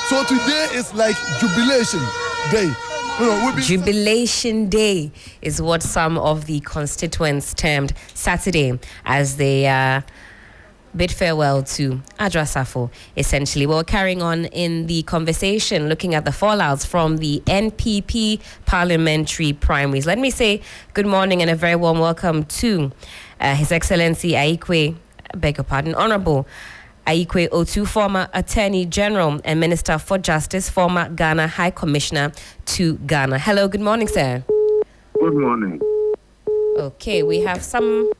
Speaker 10: So today is like jubilation day.
Speaker 1: Jubilation Day is what some of the constituents termed Saturday as they bid farewell to Adra Safo, essentially. We're carrying on in the conversation, looking at the fallouts from the NPP parliamentary primaries. Let me say good morning and a very warm welcome to His Excellency Honorable Aikwe Otu, former Attorney General and Minister for Justice, former Ghana High Commissioner to Ghana. Hello, good morning, sir.
Speaker 11: Good morning.
Speaker 1: Okay, we have some...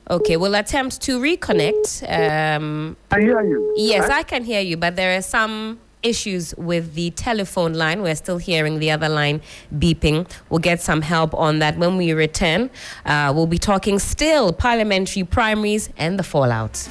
Speaker 1: Okay, we'll attempt to reconnect.
Speaker 11: I hear you.
Speaker 1: Yes, I can hear you, but there are some issues with the telephone line. We're still hearing the other line beeping. We'll get some help on that when we return. We'll be talking still parliamentary primaries and the fallout.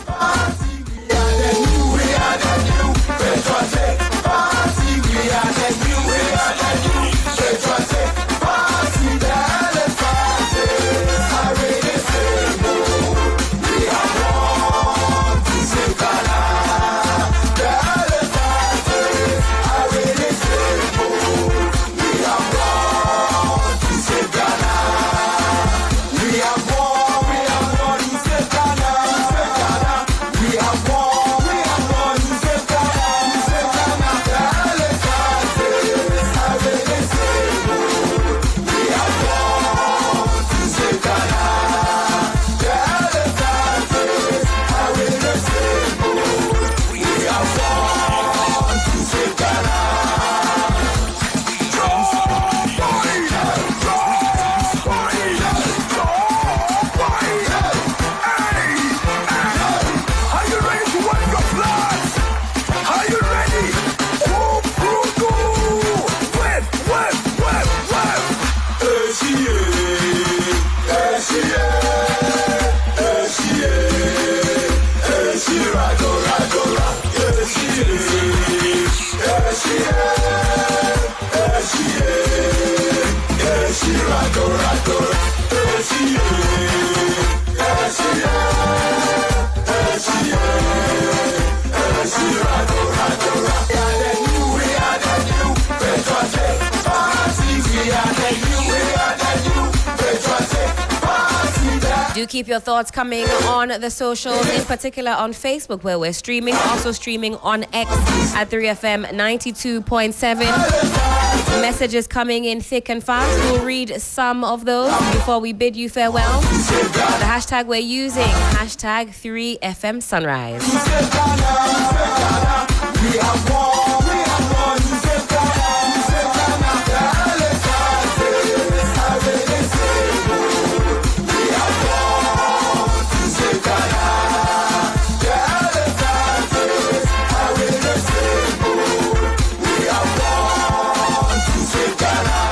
Speaker 1: Do keep your thoughts coming on the socials, in particular on Facebook, where we're streaming, also streaming on X at 3FM 92.7. Messages coming in thick and fast. We'll read some of those before we bid you farewell. The hashtag we're using, hashtag 3FM Sunrise.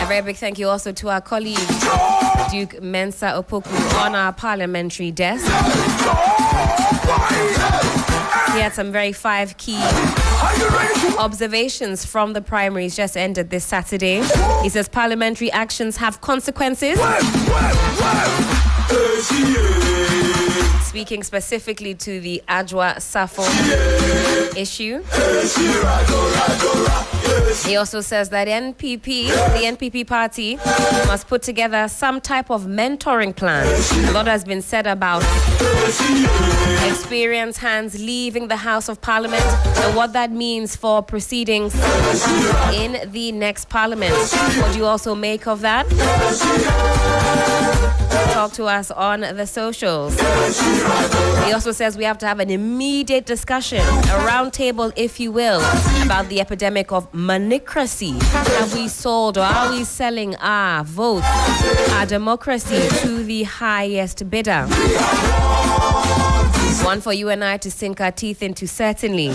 Speaker 1: A very big thank you also to our colleague Duke Mensa Opoku on our parliamentary desk. He had some very 5 key observations from the primaries just ended this Saturday. He says parliamentary actions have consequences. Speaking specifically to the Ajwa Safo issue. He also says that the NPP party must put together some type of mentoring plan. A lot has been said about experienced hands leaving the House of Parliament and what that means for proceedings in the next Parliament. What do you also make of that? Talk to us on the socials. He also says we have to have an immediate discussion, a round table, if you will, about the epidemic of manicracy. Have we sold or are we selling our votes, our democracy to the highest bidder? One for you and I to sink our teeth into, certainly.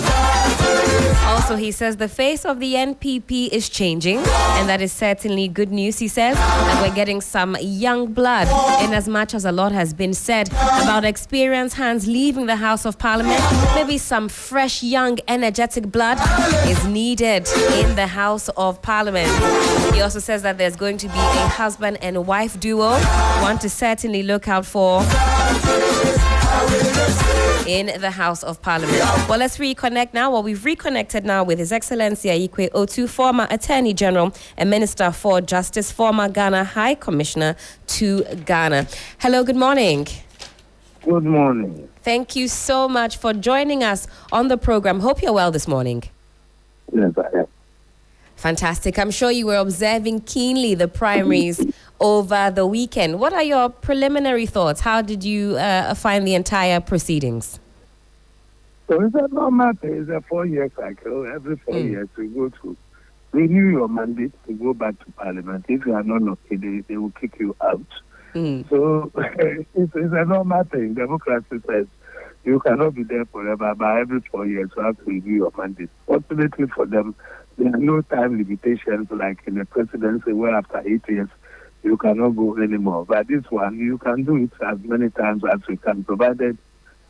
Speaker 1: Also, he says the face of the NPP is changing, and that is certainly good news, he says. And we're getting some young blood, in as much as a lot has been said about experienced hands leaving the House of Parliament. Maybe some fresh, young, energetic blood is needed in the House of Parliament. He also says that there's going to be a husband and wife duo, one to certainly look out for in the House of Parliament. Well, let's reconnect now. Well, we've reconnected now with His Excellency Ayikwe Otu, former Attorney General and Minister for Justice, former Ghana High Commissioner to Ghana. Hello, good morning.
Speaker 11: Good morning.
Speaker 1: Thank you so much for joining us on the program. Hope you're well this morning.
Speaker 11: Yes, I am.
Speaker 1: Fantastic. I'm sure you were observing keenly the primaries over the weekend. What are your preliminary thoughts? How did you find the entire proceedings?
Speaker 11: So it's a normal thing. It's a 4-year cycle. Every 4 years we go to renew your mandate to go back to Parliament. If you are not lucky, they will kick you out. So it's a normal thing. Democracy says You cannot be there forever, but every 4 years you have to review your mandate. Fortunately for them, there are no time limitations like in the presidency where after 8 years you cannot go anymore. But this one, you can do it as many times as you can, provided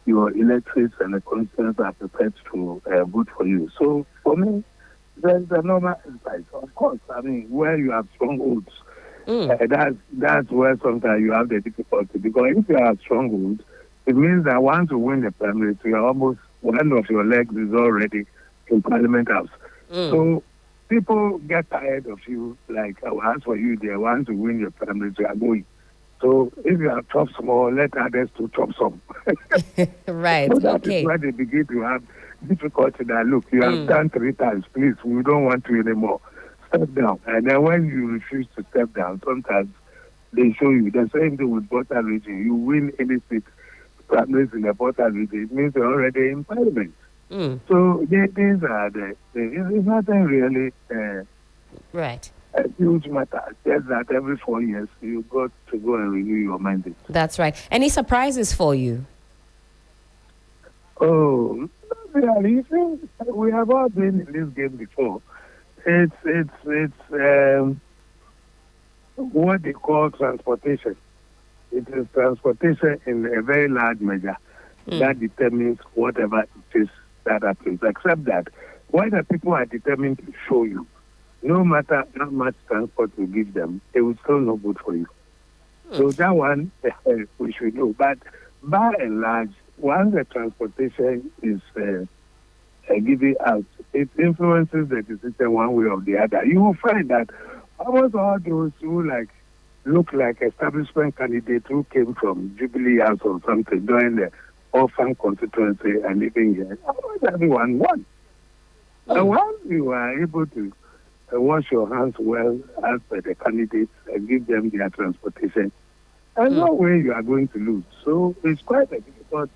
Speaker 11: your electorates and the constituents are prepared to vote for you. So for me, there's a normal insight. Of course, I mean, where you have strongholds, that's where sometimes you have the difficulty. Because if you have strongholds, it means that once you win the primaries, you are almost one of your legs is already in Parliament House. So people get tired of you, like, as for you there, once you win your primaries, you are going. So if you have chopped small, let others to chop some.
Speaker 1: Right,
Speaker 11: So that
Speaker 1: okay.
Speaker 11: is why they begin to have difficulty that, look, you have done 3 times, please, we don't want you anymore. Step down. And then when you refuse to step down, sometimes they show you the same thing with Volta region. You win any seat, primaries in the Volta region, it means you're already in Parliament. So these are it's nothing really
Speaker 1: right.
Speaker 11: a huge matter. Just that every 4 years you got to go and renew your mandate.
Speaker 1: That's right. Any surprises for you?
Speaker 11: Oh, not really. You see, we have all been in this game before. It's what they call transportation. It is transportation in a very large measure that determines whatever it is that happens. Except that when the people are determined to show you, no matter how much transport you give them, they will still not vote for you. So that one we should know. But by and large, once the transportation is given out, it influences the decision one way or the other. You will find that almost all those who look like establishment candidates who came from Jubilee House or something during the orphan constituency and living here, almost everyone won. And once you are able to wash your hands well as per the candidates and give them their transportation, there's no way you are going to lose. So it's quite a difficult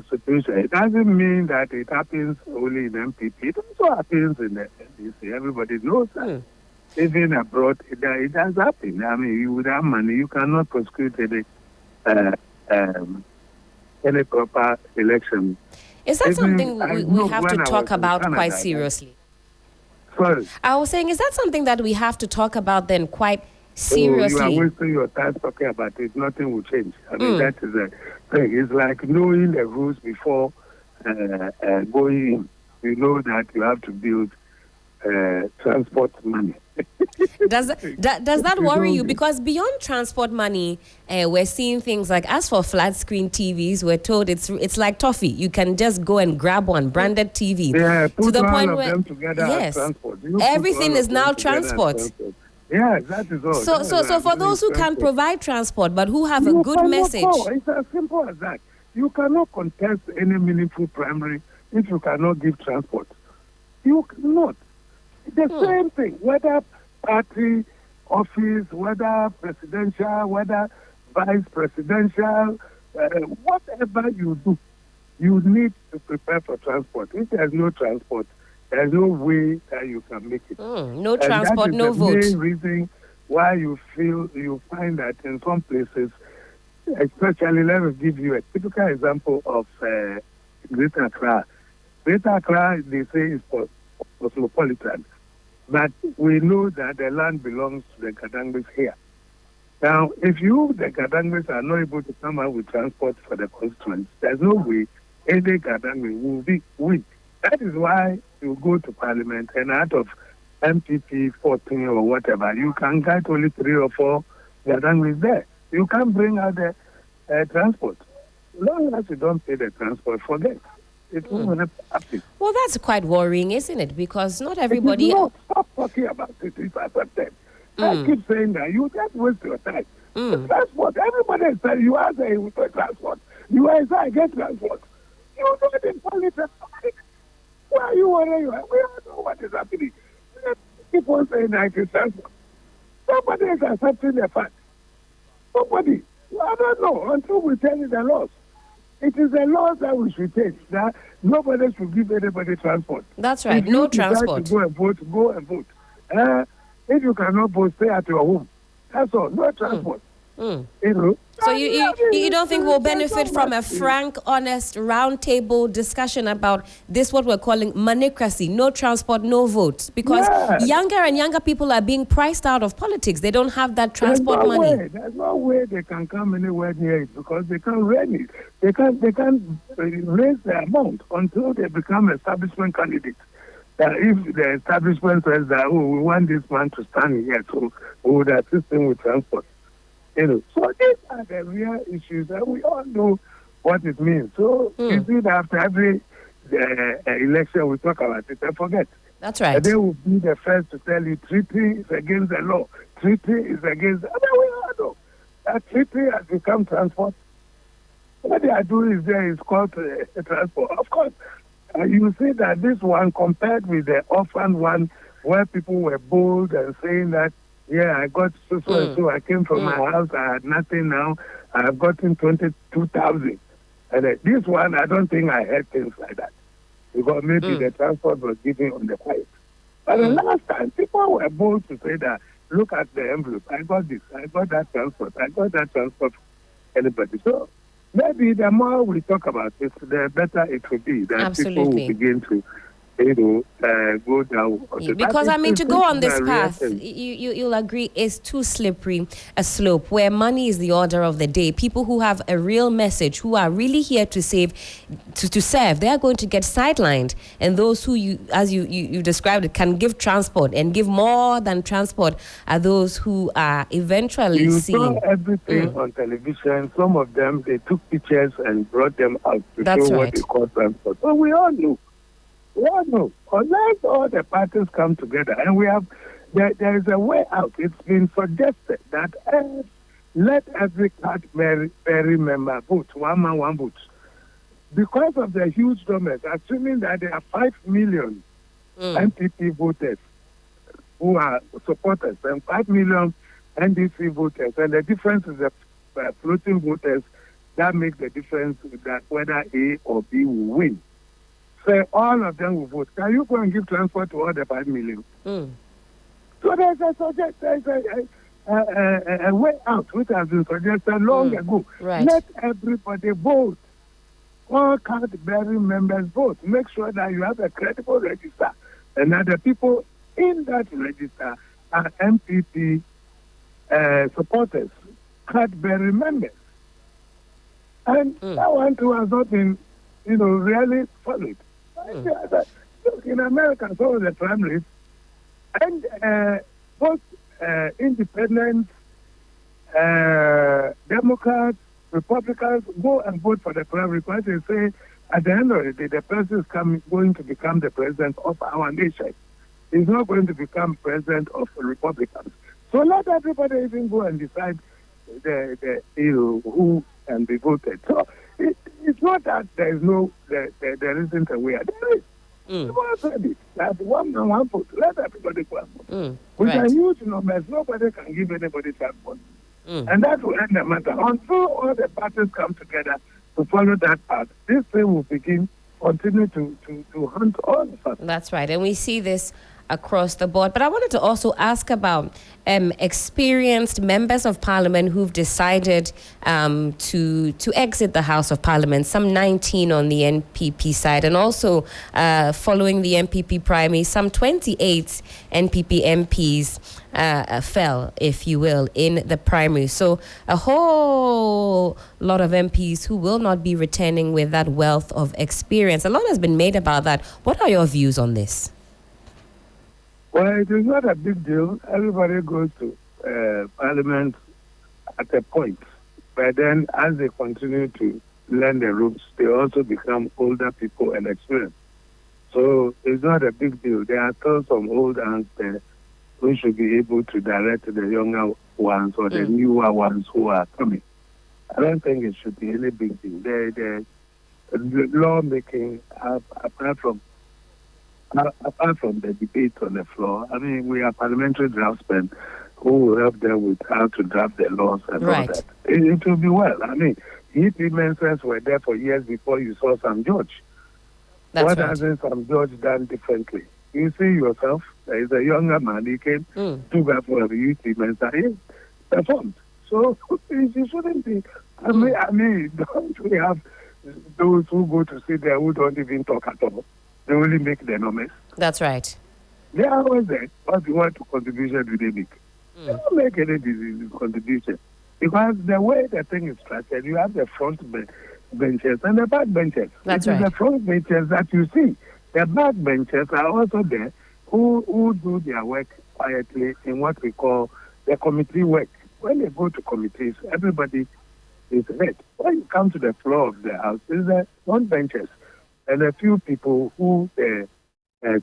Speaker 11: situation. It doesn't mean that it happens only in NPP. It also happens in the NDC. Everybody knows that. Even abroad, it does happen. I mean, you would have money. You cannot prosecute any proper election.
Speaker 1: Is that something we have to talk about quite seriously?
Speaker 11: Sorry?
Speaker 1: I was saying, is that something that we have to talk about then quite seriously?
Speaker 11: You are wasting your time talking about it. Nothing will change. I mean, that is a thing. It's like knowing the rules before going in. You know that you have to build transport money.
Speaker 1: Does that worry you? Because beyond transport money, we're seeing things like, as for flat screen TVs, we're told it's like toffee. You can just go and grab one branded TV.
Speaker 11: Yeah,
Speaker 1: to the point where
Speaker 11: transport.
Speaker 1: Everything is now transport.
Speaker 11: Yeah, that is all.
Speaker 1: So for those who can't provide transport but who have a good message,
Speaker 11: it's as simple as that. You cannot contest any meaningful primary if you cannot give transport. You cannot. The same thing, whether party office, whether presidential, whether vice presidential, whatever you do, you need to prepare for transport. If there's no transport, there's no way that you can make it.
Speaker 1: No transport, no vote.
Speaker 11: That is the main reason why you find that in some places, especially, let me give you a typical example of Greater Accra. Greater Accra, they say, is cosmopolitan. But we know that the land belongs to the Gadangwis here. Now, if you, the Gadangwis, are not able to come out with transport for the constituents, there's no way any Gadangwi will be weak. That is why you go to Parliament, and out of NPP 14 or whatever, you can get only 3 or 4 Gadangwis there. You can't bring out the transport. As long as you don't pay the transport, forget. It won't happen.
Speaker 1: Well, that's quite worrying, isn't it? Because not everybody...
Speaker 11: Stop talking about it. It's accepted. I keep saying that. You just waste your time. The transport, everybody is saying, you are saying with the transport. You are saying, get transport. You do it in politics. Why are you worrying? We don't know what is happening. Keep on saying that it's transport. Somebody is accepting the fact. Somebody. I don't know until we tell you the laws. It is the law that we should change. That nobody should give anybody transport.
Speaker 1: That's right.
Speaker 11: If
Speaker 1: no
Speaker 11: you
Speaker 1: transport.
Speaker 11: To go and vote. If you cannot vote, stay at your home. That's all. No transport.
Speaker 1: So you don't think we'll benefit from a frank, honest, roundtable discussion about this, what we're calling monocracy, no transport, no votes? Because younger and younger people are being priced out of politics. They don't have that transport money.
Speaker 11: There's no way they can come anywhere near it because they can't run it. They can't raise the amount until they become establishment candidates. If the establishment says that, we want this man to stand here, so we would assist him with transport. So these are the real issues, and we all know what it means. So you see that after every election we talk about it and forget.
Speaker 1: That's right.
Speaker 11: And they will be the first to tell you treaty is against the law. Treaty is against. I mean, we all know that treaty has become transport. What they are doing is called transport. Of course, you see that this one compared with the orphan one, where people were bold and saying that, I got so I came from my house, I had nothing now, I have gotten 22,000. And this one, I don't think I heard things like that. Because maybe the transport was given on the quiet. But the last time, people were bold to say that, look at the envelope, I got this, I got that transport, for anybody. So maybe the more we talk about it, the better it will be that people will begin to go down.
Speaker 1: Because to go on this path, you'll agree, is too slippery a slope where money is the order of the day. People who have a real message, who are really here to serve, they are going to get sidelined. And those who, as you described it, can give transport and give more than transport are those who are eventually seen.
Speaker 11: You saw everything on television. Some of them, they took pictures and brought them out to show what they call transport. So we all knew. No, unless all the parties come together, and there is a way out. It's been suggested that let every card-bearing member vote, one man, one vote. Because of the huge numbers, assuming that there are 5 million NPP voters who are supporters and 5 million NDC voters, and the difference is the floating voters, that makes the difference that whether A or B will win. Say all of them will vote. Can you go and give transport to all the 5 million? So there's a way out which has been suggested long ago.
Speaker 1: Right.
Speaker 11: Let everybody vote. All card-bearing members vote. Make sure that you have a credible register and that the people in that register are NPP supporters, card-bearing members. And that one too has not been, really followed. Look, in America, some of the primaries, and both independent Democrats, Republicans go and vote for the primary because they say at the end of the day, the person is going to become the president of our nation. He's not going to become president of the Republicans. So let everybody even go and decide who can be voted. So it's not that there isn't a way. There is. Someone said it. That one man, one vote. Let everybody go and vote. With a huge numbers, nobody can give anybody transport. And that will end the matter. Until all the parties come together to follow that path, this thing will continue to hunt all of us.
Speaker 1: That's right. And we see this across the board. But I wanted to also ask about experienced members of parliament who've decided to exit the House of Parliament, some 19 on the NPP side, and also following the NPP primary, some 28 NPP MPs fell, if you will, in the primary. So a whole lot of MPs who will not be returning with that wealth of experience. A lot has been made about that. What are your views on this?
Speaker 11: Well, it is not a big deal. Everybody goes to Parliament at a point. But then as they continue to learn the ropes, they also become older people and experienced. So it's not a big deal. There are still some old hands there who should be able to direct the younger ones or the newer ones who are coming. I don't think it should be any big deal. The lawmaking, apart from the debate on the floor, I mean, we are parliamentary draftsmen who will help them with how to draft the laws and all that. It will be well. I mean, EP mentions were there for years before you saw Sam George. What hasn't Sam George done differently? You see yourself, there is a younger man, he came, took up for the youth mentor, he performed. So it shouldn't be. I mean, don't we have those who go to sit there who don't even talk at all? They only make the numbers.
Speaker 1: That's right.
Speaker 11: They are always there. What do you want to contribution do they make? They don't make any contribution. Because the way the thing is structured, you have the front benches and the back benches.
Speaker 1: That's
Speaker 11: it
Speaker 1: right.
Speaker 11: is the front benches that you see. The back benches are also there who do their work quietly in what we call the committee work. When they go to committees, everybody is heard. When you come to the floor of the house, there's the front benches and a few people who the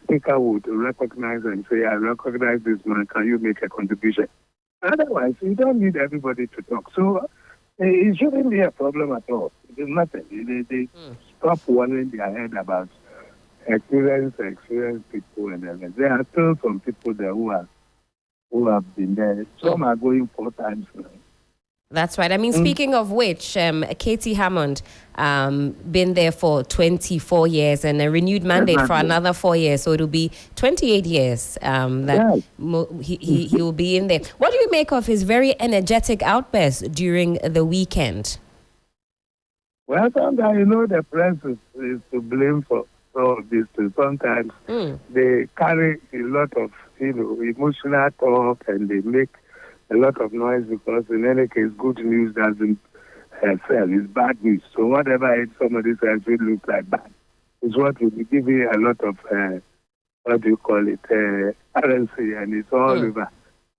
Speaker 11: speaker would recognize and say, I recognize this man, can you make a contribution? Otherwise, you don't need everybody to talk. So it shouldn't be a problem at all. It is nothing. They stop worrying their head about experienced people and everything. There are still some people there who have been there. Some are going 4 times now.
Speaker 1: That's right. I mean, speaking of which, Katie Hammond been there for 24 years and a renewed mandate for another 4 years. So it'll be 28 years that he will be in there. What do you make of his very energetic outburst during the weekend?
Speaker 11: Well, sometimes, you know, the press is to blame for all of this too. Sometimes they carry a lot of, emotional talk and they make a lot of noise because in any case, good news doesn't sell. It's bad news. So whatever somebody says will look like bad. It's what will be giving a lot of, what do you call it, currency, and it's all over.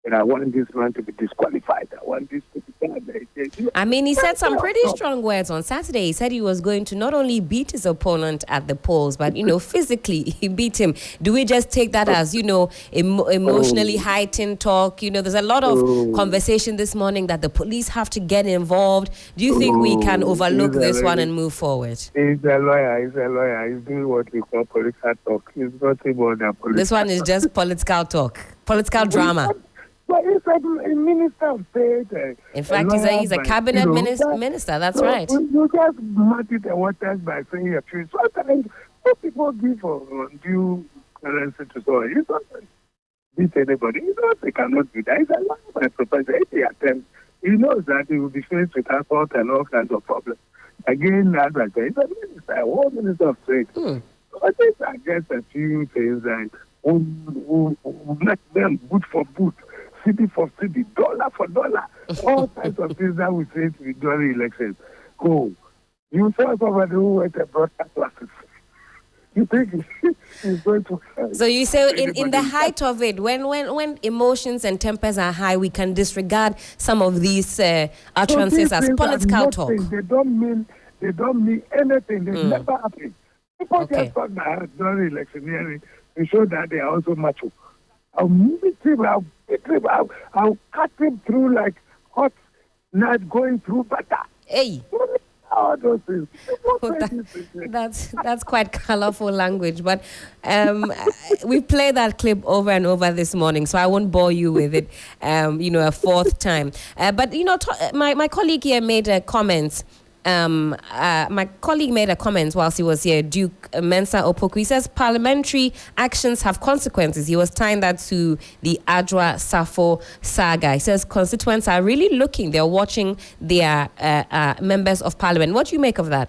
Speaker 11: And I want this man to be disqualified. I want this to be done.
Speaker 1: I mean, he said some pretty strong words on Saturday. He said he was going to not only beat his opponent at the polls, but, physically he beat him. Do we just take that as, emotionally heightened talk? There's a lot of conversation this morning that the police have to get involved. Do you think we can overlook this one and move forward?
Speaker 11: He's a lawyer. He's doing what we call political talk. He's not about that political.
Speaker 1: This one is just political talk, political drama.
Speaker 11: But he's a minister of state.
Speaker 1: In fact, he's a cabinet minister. That's right.
Speaker 11: You just muddy the waters by saying a few. Sometimes people give due currency to someone. He doesn't beat anybody. He cannot do that. He's a lawyer by profession. If he attempts, he knows that he will be faced with assault and all kinds of problems. Again, as I say, he's a minister, a whole minister of state. So these are just a few things that who make them boot for boot. City for city, dollar for dollar, all kinds of things that we say during elections. Go. You saw somebody who went to broadcast classes. You think he's going to...
Speaker 1: So you say in the height of it, when emotions and tempers are high, we can disregard some of these utterances as political talk.
Speaker 11: They don't mean anything. They never happen. People just talk during electioneering to show that they are also macho. I'll meet him, I'll cut him through like hot nut going through butter.
Speaker 1: Hey.
Speaker 11: All those things.
Speaker 1: That's quite colorful language, but we play that clip over and over this morning, so I won't bore you with it, a fourth time. But my colleague here made a comment. My colleague made a comment whilst he was here, Duke Mensa Opoku. He says parliamentary actions have consequences. He was tying that to the Adwa Safo saga. He says constituents are really looking. They're watching their members of parliament. What do you make of that?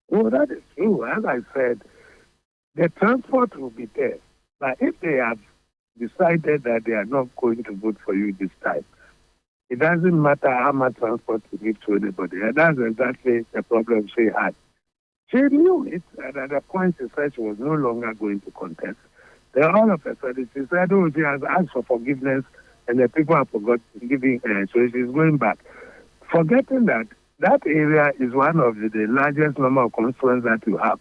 Speaker 11: Well, that is true. As I said, the transport will be there. But if they have decided that they are not going to vote for you this time, it doesn't matter how much transport you give to anybody. And that's exactly the problem she had. She knew it, and at the point she said she was no longer going to contest. Then all of a sudden she said, she has asked for forgiveness, and the people have forgotten giving her, so she's going back. Forgetting that area is one of the largest number of constituents that you have.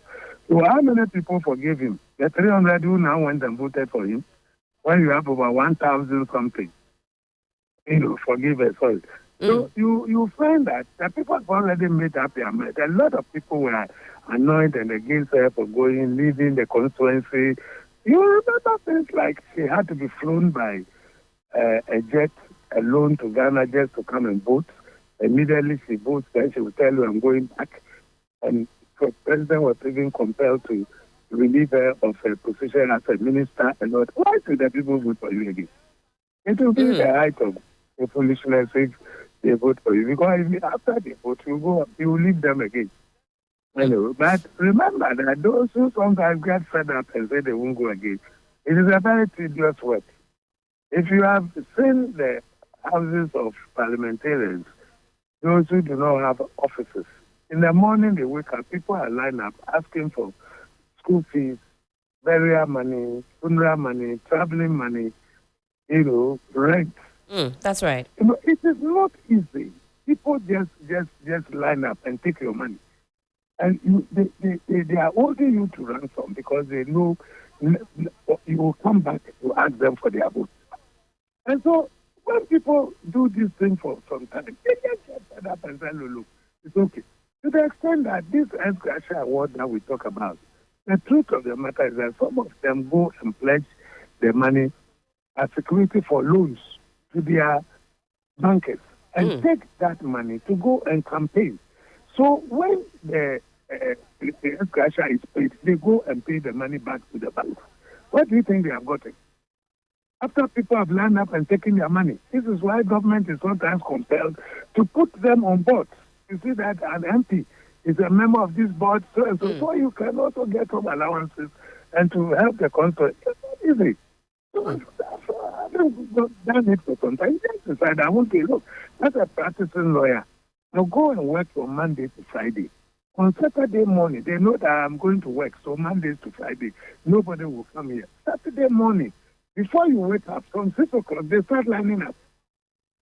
Speaker 11: So how many people forgive him? The 300 who now went and voted for him, when you have over 1,000 something. Forgive us, sorry. So you find that the people have already made up their mind. A lot of people were annoyed and against her for leaving the constituency. You remember things like she had to be flown by a jet alone to Ghana just to come and vote. Immediately she votes, then she will tell you, I'm going back. And the president was even compelled to relieve her of her position as a minister. And what? Why should the people vote for you again? It will be the height of foolishness if they vote for you. Because after they vote, you will leave them again. Anyway, but remember that those who sometimes get fed up and say they won't go again, it is a very tedious work. If you have seen the houses of parliamentarians, those who do not have offices, in the morning they wake up, people are lined up asking for school fees, burial money, funeral money, traveling money, rent.
Speaker 1: That's right.
Speaker 11: It is not easy. People just line up and take your money. And they are holding you to ransom because they know you will come back to ask them for their vote. And so when people do this thing for some time, they just get fed up and say, look, it's okay. To the extent that this gratia award that we talk about, the truth of the matter is that some of them go and pledge their money as security for loans to their bankers and take that money to go and campaign. So when the gratia is paid, they go and pay the money back to the bank. What do you think they have gotten? After people have lined up and taken their money, this is why government is sometimes compelled to put them on board. You see that an MP is a member of this board, so you can also get some allowances and to help the country. It's not easy. So, I've done it for some time. Just decide, I want to look, as a practicing lawyer, I'll go and work from Monday to Friday. On Saturday morning, they know that I'm going to work, so Mondays to Friday, nobody will come here. Saturday morning, before you wake up, from 6 o'clock, they start lining up.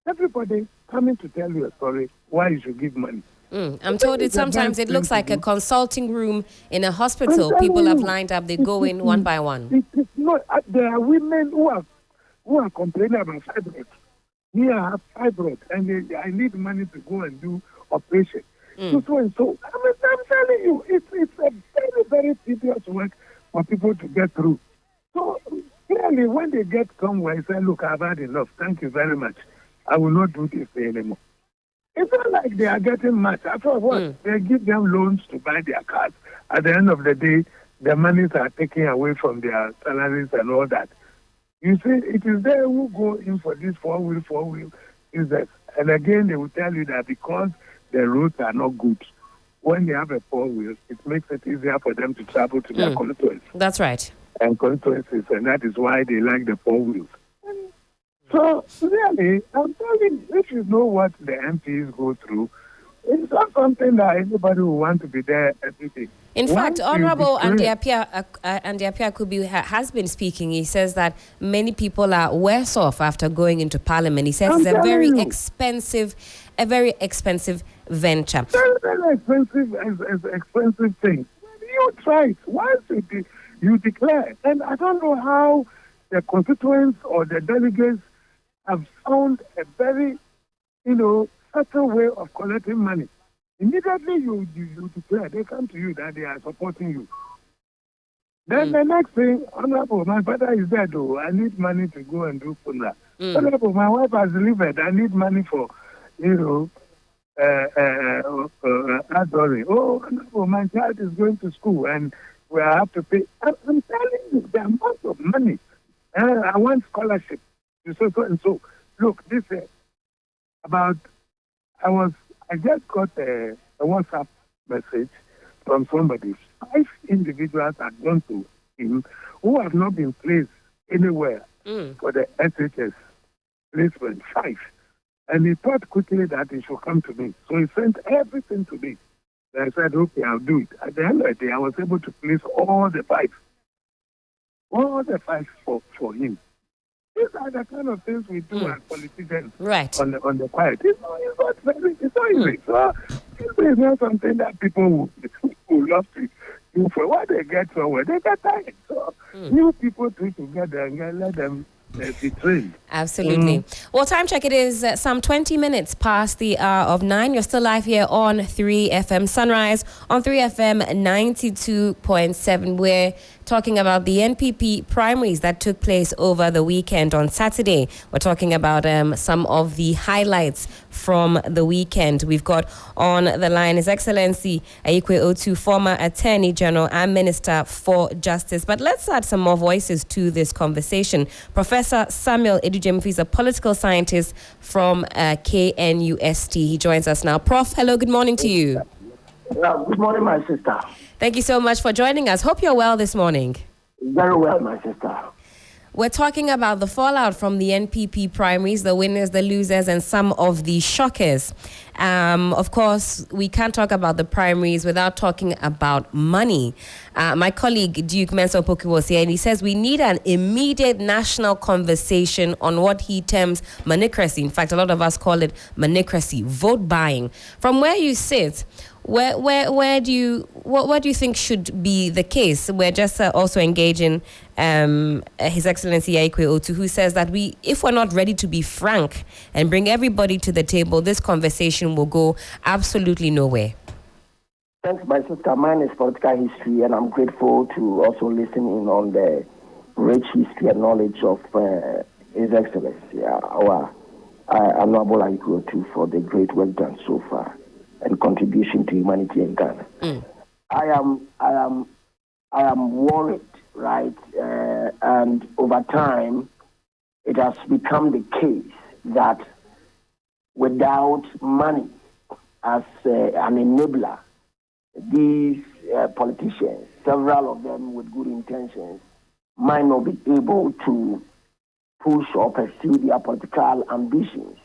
Speaker 11: Everybody coming to tell you a story why you should give money.
Speaker 1: I'm told sometimes it looks like a consulting room in a hospital. People have lined up, they go in one by one.
Speaker 11: It's not, there are women who are complaining about fibroids. Me, I have fibroids, and I need money to go and do operation. So I'm telling you, it's a very, very tedious work for people to get through. So clearly, when they get somewhere, they say, look, I've had enough. Thank you very much. I will not do this anymore. It's not like they are getting much. After what? They give them loans to buy their cars. At the end of the day, the monies are taken away from their salaries and all that. You see, it is they who go in for this four-wheel business. And again, they will tell you that because the roads are not good, when they have a four-wheel, it makes it easier for them to travel to their constituencies.
Speaker 1: That's right.
Speaker 11: And constituencies, and that is why they like the four wheels. So, really, I'm telling you, if you know what the MPs go through, it's not something that anybody will want to be there every day.
Speaker 1: In fact, Honorable Andiapia Kubi has been speaking. He says that many people are worse off after going into Parliament. He says it's a very expensive venture.
Speaker 11: Very expensive thing. You try it. Once you declare. And I don't know how the constituents or the delegates have found a very, subtle way of collecting money. Immediately you declare, they come to you that they are supporting you. Then the next thing, Honorable, my father is dead, though. I need money to go and do funeral. Honorable, my wife has delivered. I need money for, adoring. Oh, Honorable, my child is going to school and we have to pay. I'm telling you, the amount of money. I want scholarship. So and so. Look, this I just got a WhatsApp message from somebody. 5 individuals had gone to him who have not been placed anywhere for the SHS placement. 5. And he thought quickly that he should come to me. So he sent everything to me. And I said, okay, I'll do it. At the end of the day, I was able to place all the 5. All the 5 for him. These are the kind of things we do as politicians on the quiet. It's not easy. So it's not something that people will love to do for. What they get somewhere, they get tired. So new people put together and let them be trained.
Speaker 1: Absolutely. Well, time check, it is some 20 minutes past the hour of 9. You're still live here on 3FM Sunrise on 3FM 92.7. We're talking about the NPP primaries that took place over the weekend on Saturday. We're talking about some of the highlights from the weekend. We've got on the line His Excellency Ayikwe Otu, former Attorney General and Minister for Justice. But let's add some more voices to this conversation. Professor Professor Samuel Edujemfi is a political scientist from KNUST. He joins us now. Prof, hello, good morning to you.
Speaker 12: Good morning, my sister.
Speaker 1: Thank you so much for joining us. Hope you're well this morning.
Speaker 12: Very well, my sister.
Speaker 1: We're talking about the fallout from the NPP primaries, the winners, the losers, and some of the shockers. Of course, we can't talk about the primaries without talking about money. My colleague, Duke Mensah-Opoku, was here, and he says we need an immediate national conversation on what he terms manicracy. In fact, a lot of us call it manicracy, vote buying. From where you sit, what do you think should be the case? We're just also engaging His Excellency Yaikwe Otu, who says that if we're not ready to be frank and bring everybody to the table, this conversation will go absolutely nowhere.
Speaker 12: Thanks, my sister. Mine is political history, and I'm grateful to also listen in on the rich history and knowledge of His Excellency, our Honorable Yaikwe Otu, for the great work done so far and contribution to humanity in Ghana. I am worried, right? And over time, it has become the case that without money as an enabler, these politicians, several of them with good intentions, might not be able to push or pursue their political ambitions.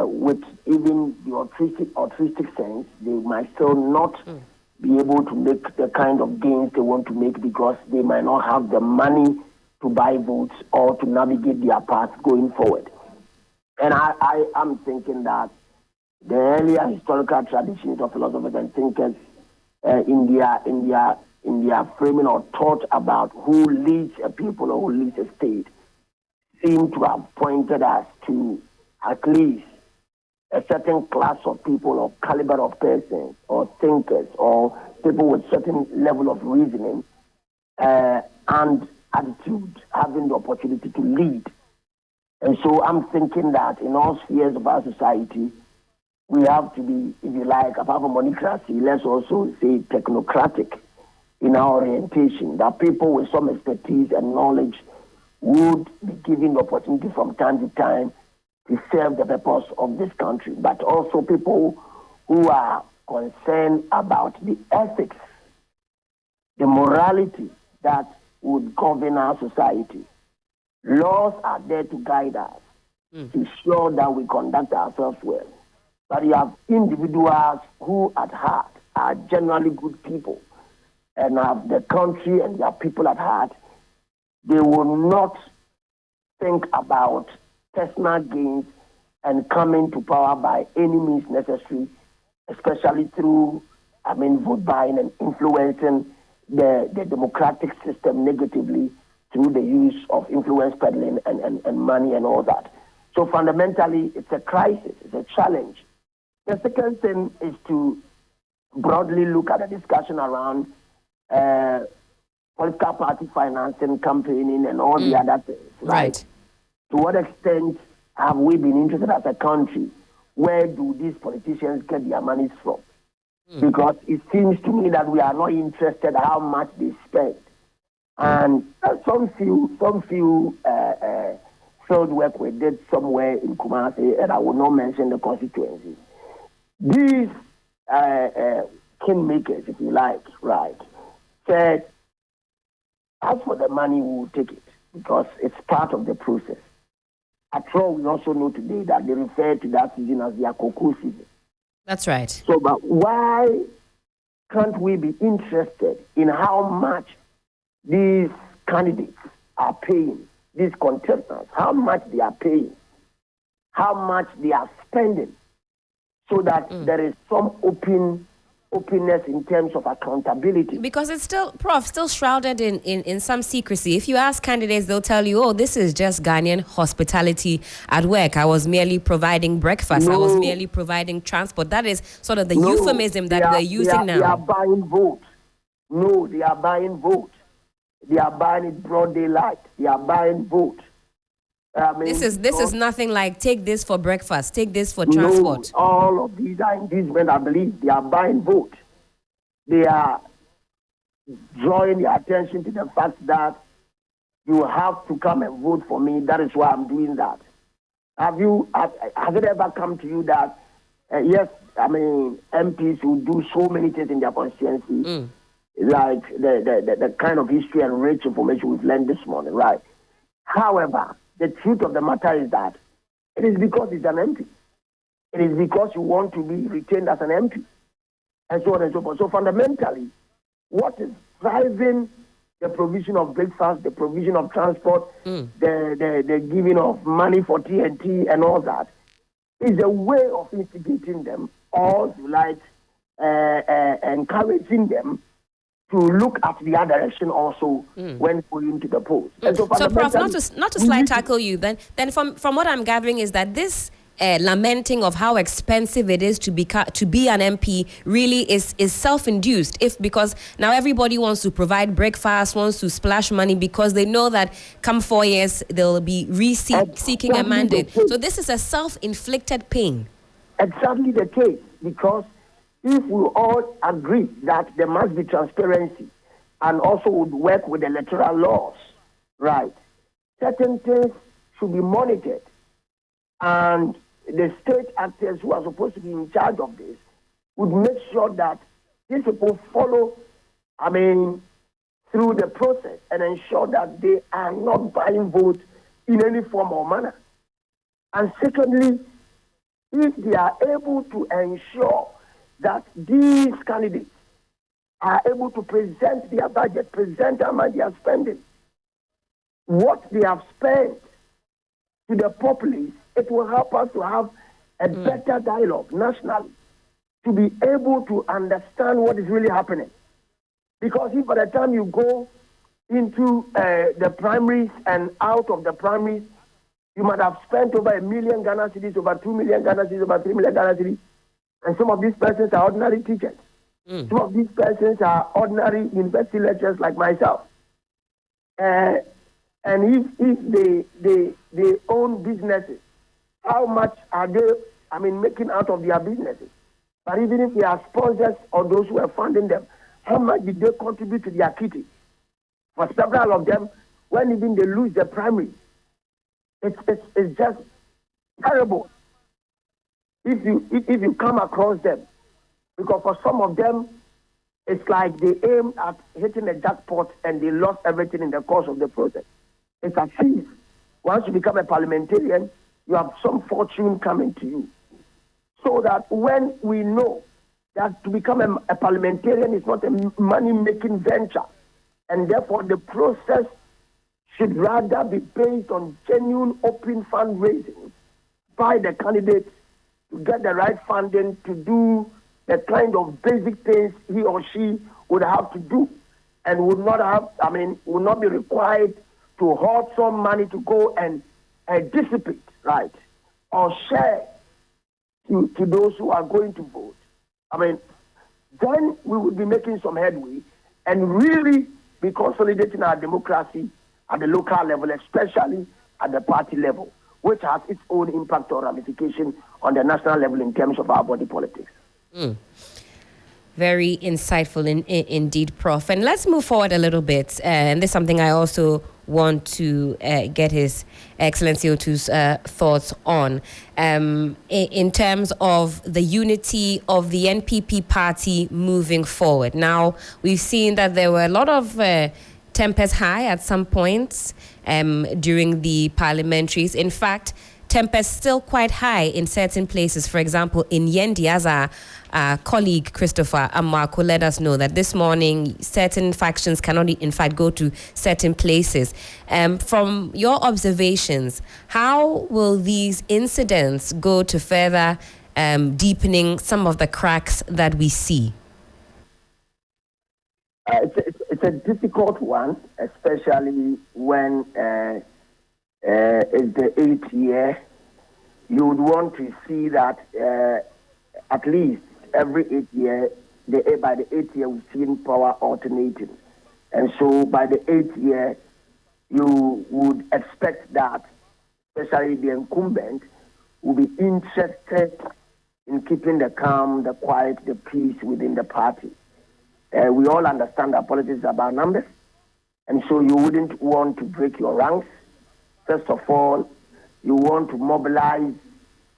Speaker 12: With even the altruistic sense, they might still not be able to make the kind of gains they want to make because they might not have the money to buy votes or to navigate their path going forward. And I am thinking that the earlier historical traditions of philosophers and thinkers in their framing or thought about who leads a people or who leads a state seem to have pointed us to at least a certain class of people or caliber of persons or thinkers or people with certain level of reasoning and attitude having the opportunity to lead. And so I'm thinking that in all spheres of our society, we have to be, if you like, apart from monicracy, let's also say technocratic in our orientation, that people with some expertise and knowledge would be given the opportunity from time to time to serve the purpose of this country, but also people who are concerned about the ethics, the morality that would govern our society. Laws are there to guide us, to ensure that we conduct ourselves well. But you have individuals who at heart are generally good people and have the country and their people at heart. They will not think about personal gains and coming to power by any means necessary, especially through, vote buying and influencing the democratic system negatively through the use of influence peddling and money and all that. So fundamentally, it's a crisis, it's a challenge. The second thing is to broadly look at the discussion around political party financing, campaigning, and all the other things. Right. To what extent have we been interested as a country? Where do these politicians get their monies from? Because it seems to me that we are not interested how much they spend. And some few field work we did somewhere in Kumasi, and I will not mention the constituency. These kingmakers, if you like, right, said, as for the money, we will take it because it's part of the process. After all, we also know today that they refer to that season as their cocoa season.
Speaker 1: That's right.
Speaker 12: So, but why can't we be interested in how much these candidates are paying, these contestants, how much they are paying, how much they are spending, so that there is some openness in terms of accountability.
Speaker 1: Because it's still, Prof, still shrouded in some secrecy. If you ask candidates, they'll tell you, oh, this is just Ghanaian hospitality at work. I was merely providing breakfast. I was merely providing transport. That is sort of the euphemism that we're using now.
Speaker 12: They are buying votes. No, they are buying votes. They are buying it broad daylight. They are buying votes.
Speaker 1: This is nothing like take this for breakfast, take this for transport.
Speaker 12: No, all of these are inducement, I believe. They are buying votes. They are drawing the attention to the fact that you have to come and vote for me. That is why I'm doing that. Has it ever come to you that, yes, I mean, MPs will do so many things in their constituency, like the kind of history and rich information we've learned this morning, right? However, the truth of the matter is that it is because he's an MP. It is because you want to be retained as an MP, and so on and so forth. So fundamentally, what is driving the provision of breakfast, the provision of transport, the giving of money for TNT and all that is a way of instigating them, or if you like, encouraging them to look at the other direction also when going to the polls.
Speaker 1: So Prof, not to slight tackle you, then from what I'm gathering is that this lamenting of how expensive it is to be an MP really is self-induced, because now everybody wants to provide breakfast, wants to splash money because they know that come 4 years they'll be seeking a mandate. So this is a self-inflicted pain.
Speaker 12: Exactly the case, because if we all agree that there must be transparency and also would work with the electoral laws, right, certain things should be monitored, and the state actors who are supposed to be in charge of this would make sure that these people follow, through the process and ensure that they are not buying votes in any form or manner. And secondly, if they are able to ensure that these candidates are able to present their budget, present how much they are spending, what they have spent to the populace, it will help us to have a better dialogue nationally, to be able to understand what is really happening. Because if by the time you go into the primaries and out of the primaries, you might have spent over 1 million Ghana cedis, over 2 million Ghana cedis, over 3 million Ghana cedis, and some of these persons are ordinary teachers. Some of these persons are ordinary university lecturers like myself. And if they own businesses, how much are they, making out of their businesses? But even if they are sponsors or those who are funding them, how much did they contribute to their kitty? For several of them, when even they lose the primary, it's just terrible if you come across them. Because for some of them, it's like they aim at hitting a jackpot and they lost everything in the course of the process. It's a thief. Once you become a parliamentarian, you have some fortune coming to you. So that when we know that to become a parliamentarian is not a money-making venture, and therefore the process should rather be based on genuine open fundraising by the candidates to get the right funding to do the kind of basic things he or she would have to do, and would not be required to hoard some money to go and dissipate, right, or share to those who are going to vote. Then we would be making some headway and really be consolidating our democracy at the local level, especially at the party level, which has its own impact or ramification on the national level in terms of our body politics.
Speaker 1: Very insightful indeed, Prof. And let's move forward a little bit. And this is something I also want to get His Excellency Otu's thoughts on. In terms of the unity of the NPP party moving forward. Now, we've seen that there were a lot of tempers high at some points during the parliamentaries. In fact, tempers still quite high in certain places. For example, in Yendi, as our colleague Christopher Amwako let us know that this morning certain factions cannot in fact go to certain places. From your observations, how will these incidents go to further deepening some of the cracks that we see?
Speaker 12: It's a difficult one, especially when it's the 8th year. You would want to see that at least every 8th year, by the 8th year, we've seen power alternating. And so by the 8th year, you would expect that, especially the incumbent, will be interested in keeping the calm, the quiet, the peace within the party. We all understand that politics is about numbers. And so you wouldn't want to break your ranks. First of all, you want to mobilize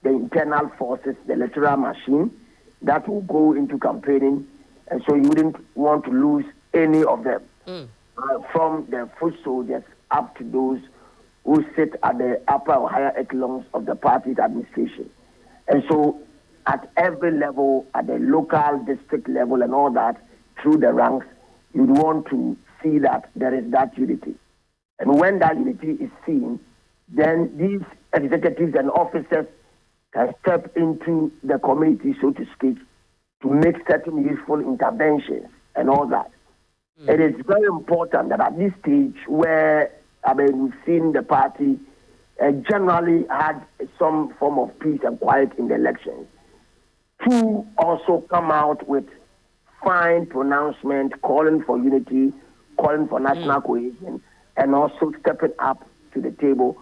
Speaker 12: the internal forces, the electoral machine that will go into campaigning. And so you wouldn't want to lose any of them, from the foot soldiers up to those who sit at the upper or higher echelons of the party's administration. And so at every level, at the local, district level and all that, through the ranks, you'd want to see that there is that unity. And when that unity is seen, then these executives and officers can step into the community, so to speak, to make certain useful interventions and all that. It is very important that at this stage where, we've seen the party generally had some form of peace and quiet in the elections, to also come out with fine pronouncement, calling for unity, calling for national cohesion, and also stepping up to the table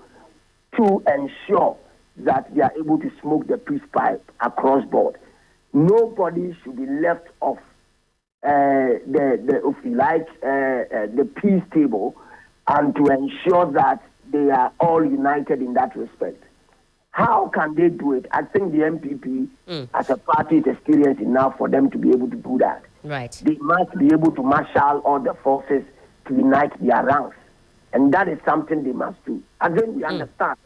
Speaker 12: to ensure that they are able to smoke the peace pipe across board. Nobody should be left off the peace table, and to ensure that they are all united in that respect. How can they do it? I think the NPP as a party is experienced enough for them to be able to do that.
Speaker 1: Right.
Speaker 12: They must be able to marshal all the forces to unite their ranks. And that is something they must do. Again, we understand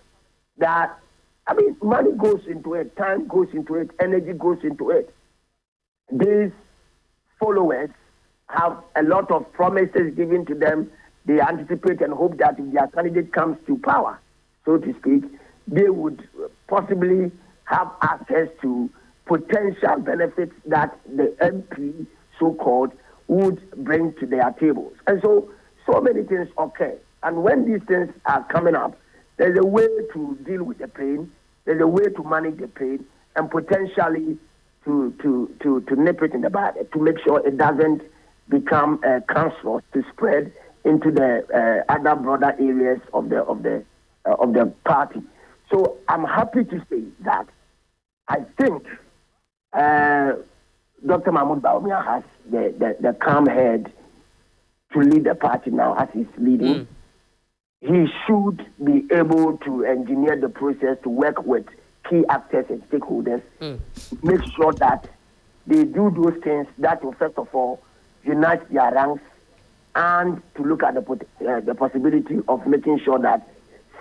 Speaker 12: that, money goes into it, time goes into it, energy goes into it. These followers have a lot of promises given to them. They anticipate and hope that if their candidate comes to power, so to speak, they would possibly have access to potential benefits that the MP, so-called, would bring to their tables. And so many things occur. And when these things are coming up, there's a way to deal with the pain, there's a way to manage the pain, and potentially to nip it in the bud, to make sure it doesn't become cancerous, to spread into the other broader areas of the party. So I'm happy to say that I think Dr. Mahmoud Bawumia has the calm head to lead the party now as he's leading. He should be able to engineer the process to work with key actors and stakeholders, make sure that they do those things that will, first of all, unite their ranks, and to look at the possibility of making sure that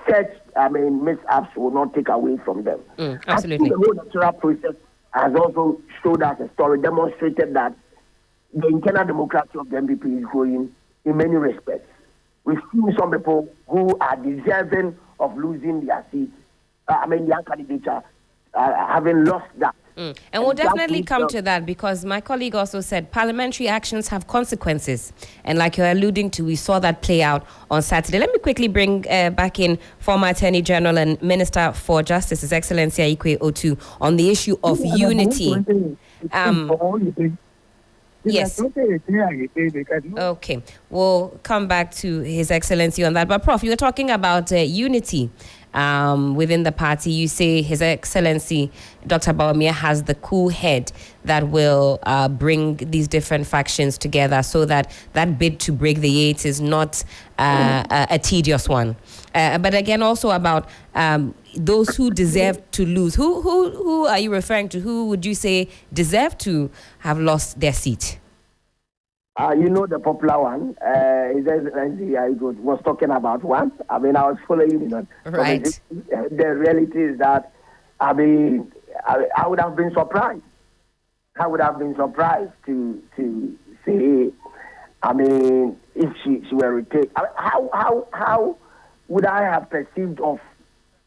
Speaker 12: such mishaps will not take away from them.
Speaker 1: Absolutely.
Speaker 12: The whole electoral process has also showed us a story, demonstrated that the internal democracy of the NPP is growing in many respects. We've seen some people who are deserving of losing their seats, their candidature, having lost that.
Speaker 1: And we'll definitely come to that, because my colleague also said parliamentary actions have consequences. And like you're alluding to, we saw that play out on Saturday. Let me quickly bring back in former Attorney General and Minister for Justice, His Excellency Aikwe Otu, on the issue of unity. Yes. Okay. We'll come back to His Excellency on that. But Prof, you were talking about unity within the party. You say His Excellency Dr. Bawumia has the cool head that will bring these different factions together, so that bid to break the eight is not a tedious one. But again, also about those who deserve to lose. Who are you referring to? Who would you say deserve to have lost their seat?
Speaker 12: The popular one, His Excellency was talking about one. I was following it.
Speaker 1: Right.
Speaker 12: The reality is that, I would have been surprised. I would have been surprised to say, if she were retained. How would I have perceived of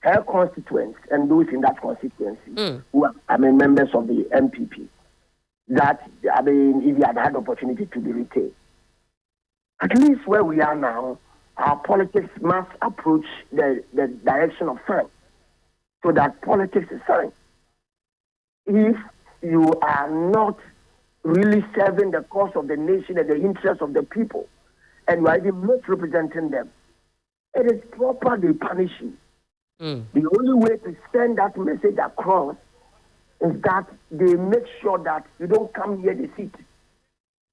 Speaker 12: her constituents and those in that constituency who are members of the NPP, that, if you had had opportunity to be retained? At least where we are now, our politics must approach the direction of science, so that politics is science. If you are not really serving the cause of the nation and the interests of the people, and you are even misrepresenting them, it is proper they punish you. The only way to send that message across is that they make sure that you don't come near the seat,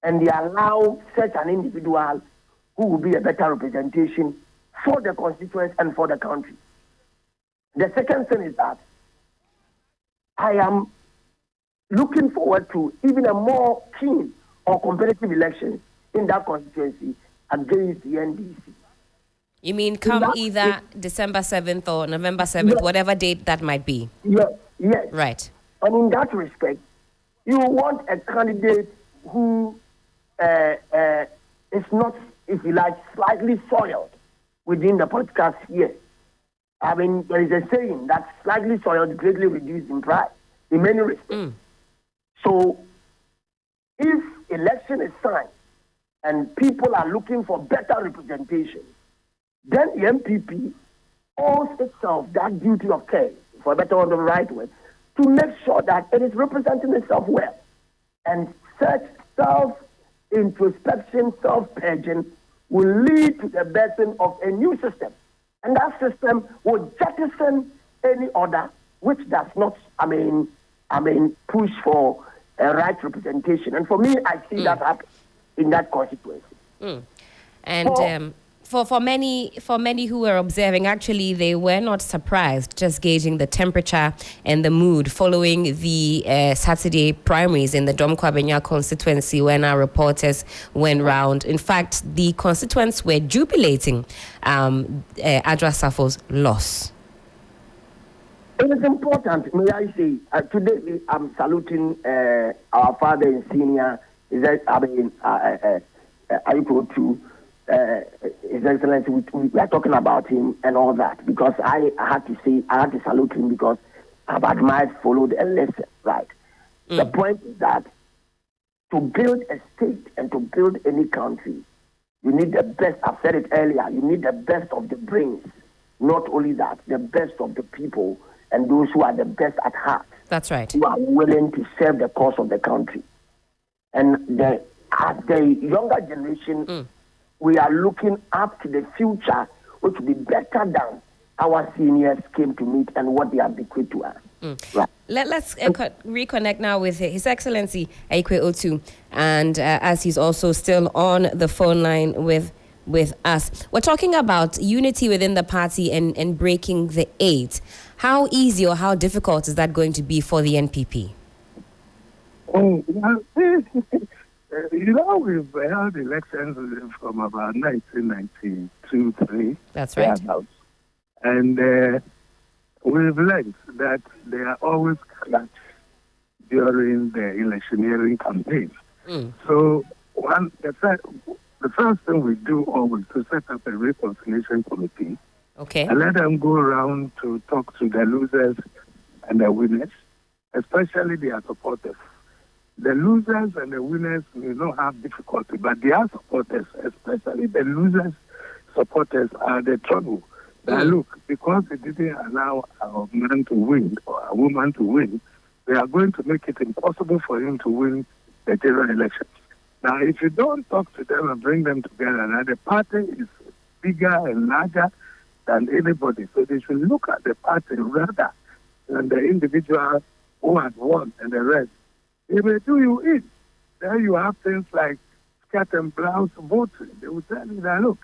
Speaker 12: and they allow such an individual who will be a better representation for the constituents and for the country. The second thing is that I am looking forward to even a more keen or competitive election in that constituency against the NDC.
Speaker 1: You mean come either December 7th or November 7th, yes, whatever date that might be?
Speaker 12: Yes, yes.
Speaker 1: Right.
Speaker 12: And in that respect, you want a candidate who is not, if you like, slightly soiled within the political sphere. I mean, there is a saying that slightly soiled greatly reduced in price in many respects. So, if election is signed and people are looking for better representation, then the NPP owes itself that duty of care, for a better word of the right word, to make sure that it is representing itself well. And such self-introspection, self-purging will lead to the birthing of a new system. And that system will jettison any other which does not, push for a right representation. And for me, I see that happen in that constituency.
Speaker 1: And for many who were observing, actually, they were not surprised, just gauging the temperature and the mood following the Saturday primaries in the Dom Kwabenya constituency when our reporters went round. In fact, the constituents were jubilating Adra Safo's loss.
Speaker 12: It is important, may I say, today I'm saluting our father and senior, His Excellency. We are talking about him and all that because I had to salute him because I've admired, followed, and listened, right? The point is that to build a state and to build any country, you need the best. I've said it earlier, you need the best of the brains. Not only that, the best of the people and those who are the best at heart.
Speaker 1: That's right.
Speaker 12: Who are willing to serve the cause of the country. And as the younger generation, we are looking up to the future, which will be better than our seniors came to meet and what they have bequeathed to us. Right.
Speaker 1: Let's reconnect now with His Excellency Aikwe Otu, and as he's also still on the phone line with us. We're talking about unity within the party and breaking the eight. How easy or how difficult is that going to be for the NPP?
Speaker 11: We've held elections from about 1992-3.
Speaker 1: That's right.
Speaker 11: And we've learned that they are always clutch during the electioneering campaign. So the first thing we do always to set up a reconciliation committee.
Speaker 1: Okay.
Speaker 11: And let them go around to talk to the losers and the winners, especially their supporters. The losers and the winners may not have difficulty, but their supporters, especially the losers' supporters, are the trouble. That look, because they didn't allow a man to win or a woman to win, they are going to make it impossible for him to win the general elections. Now, if you don't talk to them and bring them together, now the party is bigger and larger than anybody. So they should look at the party rather than the individual who has won and the rest. They may do you in. Then you have things like skirt and blouse voting. They will tell you that, look,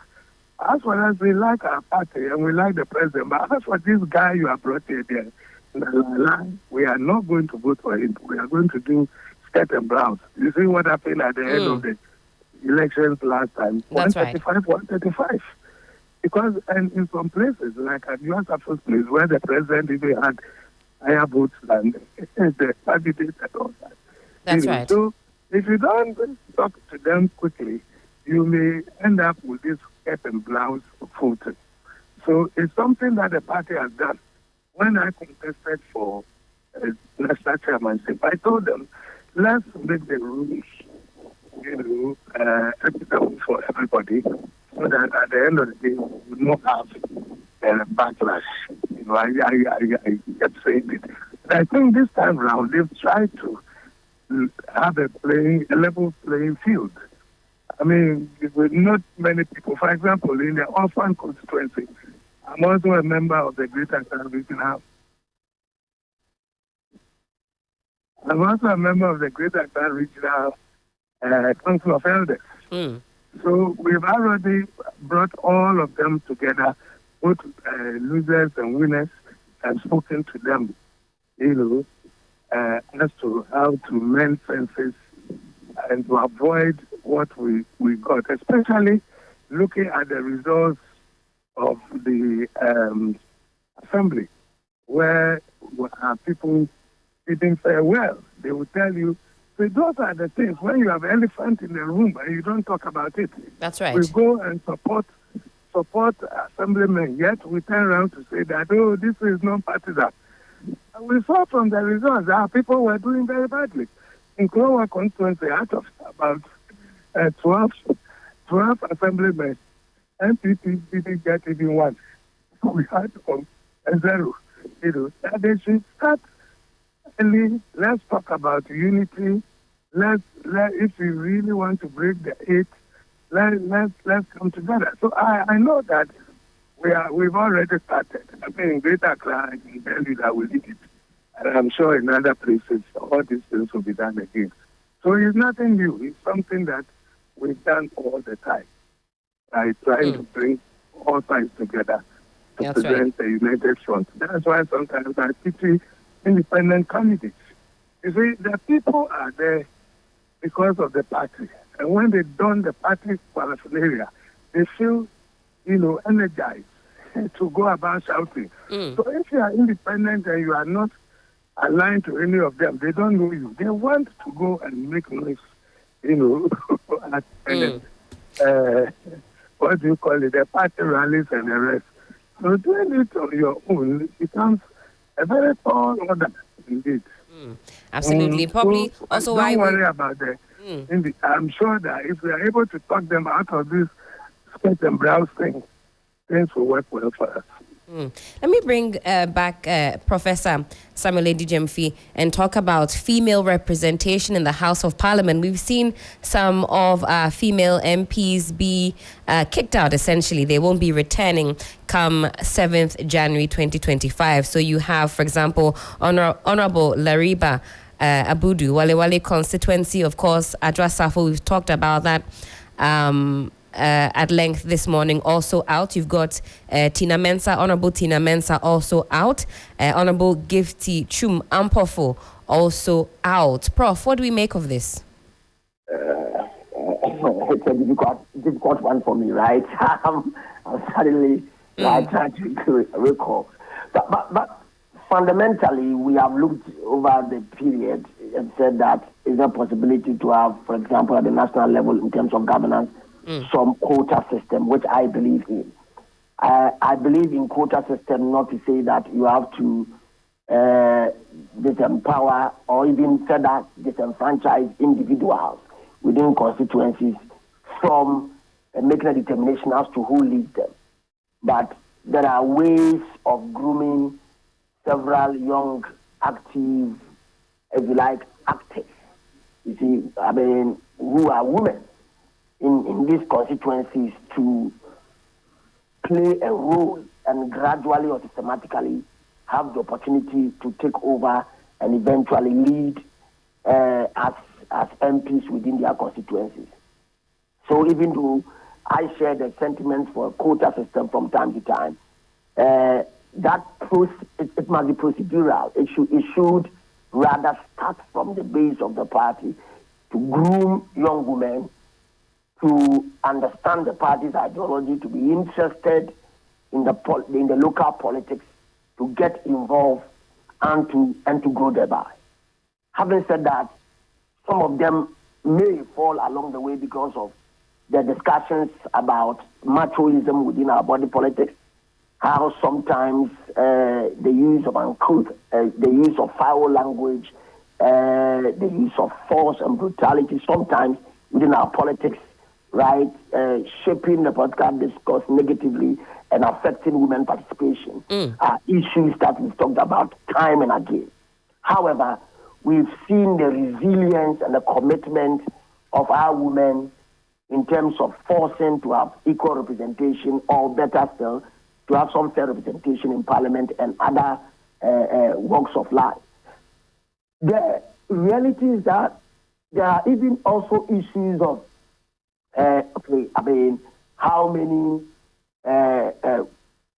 Speaker 11: as far as we like our party and we like the president, but as for this guy you have brought here, we are not going to vote for him. We are going to do skirt and blouse. You see what happened at the end of the elections last time?
Speaker 1: That's
Speaker 11: 135, 135. Because and in some places, like at US first place, where the president even had higher votes than the candidates and all that.
Speaker 1: That's right.
Speaker 11: So if you don't talk to them quickly, you may end up with this skirt and blouse voting. So it's something that the party has done. When I contested for national chairmanship, I told them, let's make the rules, equitable for everybody, so that at the end of the day, we will not have a backlash. I kept saying it. I think this time around, they've tried to have a level playing field. I mean, with not many people. For example, in the orphan constituency, I'm also a member of the Greater Accra Regional. I'm also a member of the Greater Accra Regional Council of Elders. So we've already brought all of them together, both losers and winners, and spoken to them, as to how to mend fences and to avoid what we got, especially looking at the results of the assembly, where people didn't fare well. They will tell you, so those are the things. When you have elephant in the room and you don't talk about it,
Speaker 1: that's right.
Speaker 11: We go and support assemblymen, yet we turn around to say that, oh, this is non-partisan. And we saw from the results that people were doing very badly. In Klowa constituency, out of about 12 assemblymen, NPP didn't get even one. We had a zero. That they should start early. Let's talk about unity. If we really want to break the eight, let's come together. So I know that we've already started. I mean, in Greater Accra, I can tell you that we did it. And I'm sure in other places, all these things will be done again. So it's nothing new. It's something that we've done all the time. By trying to bring all sides together to present a united front. That's why sometimes I pity independent candidates. You see, the people are there because of the party. And when they don the party paraphernalia, they feel, energized to go about shouting. So if you are independent and you are not aligned to any of them, they don't know you. They want to go and make noise, what do you call it, the party rallies and the rest. So doing it on your own becomes a very tall order indeed.
Speaker 1: Absolutely. Probably
Speaker 11: so
Speaker 1: also
Speaker 11: don't
Speaker 1: why
Speaker 11: worry about that. I'm sure that if we are able to talk them out of this skirt and blouse thing, things will work well for us.
Speaker 1: Let me bring back Professor Samuel Adijemfi and talk about female representation in the House of Parliament. We've seen some of our female MPs be kicked out, essentially. They won't be returning come 7th January 2025. So you have, for example, Honorable Lariba Abudu, Wale constituency, of course, Adwa Safo, we've talked about that. At length this morning, also out. You've got Tina Mensah, Honorable Tina Mensah, also out. Honorable Gifty Chum Ampofo, also out. Prof, what do we make of this?
Speaker 12: It's a difficult one for me, right? I'm suddenly trying to recall. But fundamentally, we have looked over the period and said that is there a possibility to have, for example, at the national level in terms of governance, some quota system, which I believe in. I believe in quota system, not to say that you have to disempower or even further disenfranchise individuals within constituencies from making a determination as to who leads them. But there are ways of grooming several young, active, if you like, actors. You see, I mean, who are women in these constituencies to play a role and gradually or systematically have the opportunity to take over and eventually lead as MPs within their constituencies. So even though I share the sentiments for a quota system from time to time, it must be procedural. It should rather start from the base of the party to groom young women to understand the party's ideology, to be interested in the local politics, to get involved and to grow thereby. Having said that, some of them may fall along the way because of the discussions about machoism within our body politics, how sometimes the use of uncouth, the use of foul language, the use of force and brutality sometimes within our politics, right, shaping the political discourse negatively and affecting women participation are issues that we've talked about time and again. However, we've seen the resilience and the commitment of our women in terms of forcing to have equal representation, or better still, to have some fair representation in Parliament and other walks of life. The reality is that there are even also issues of Okay, I mean, how many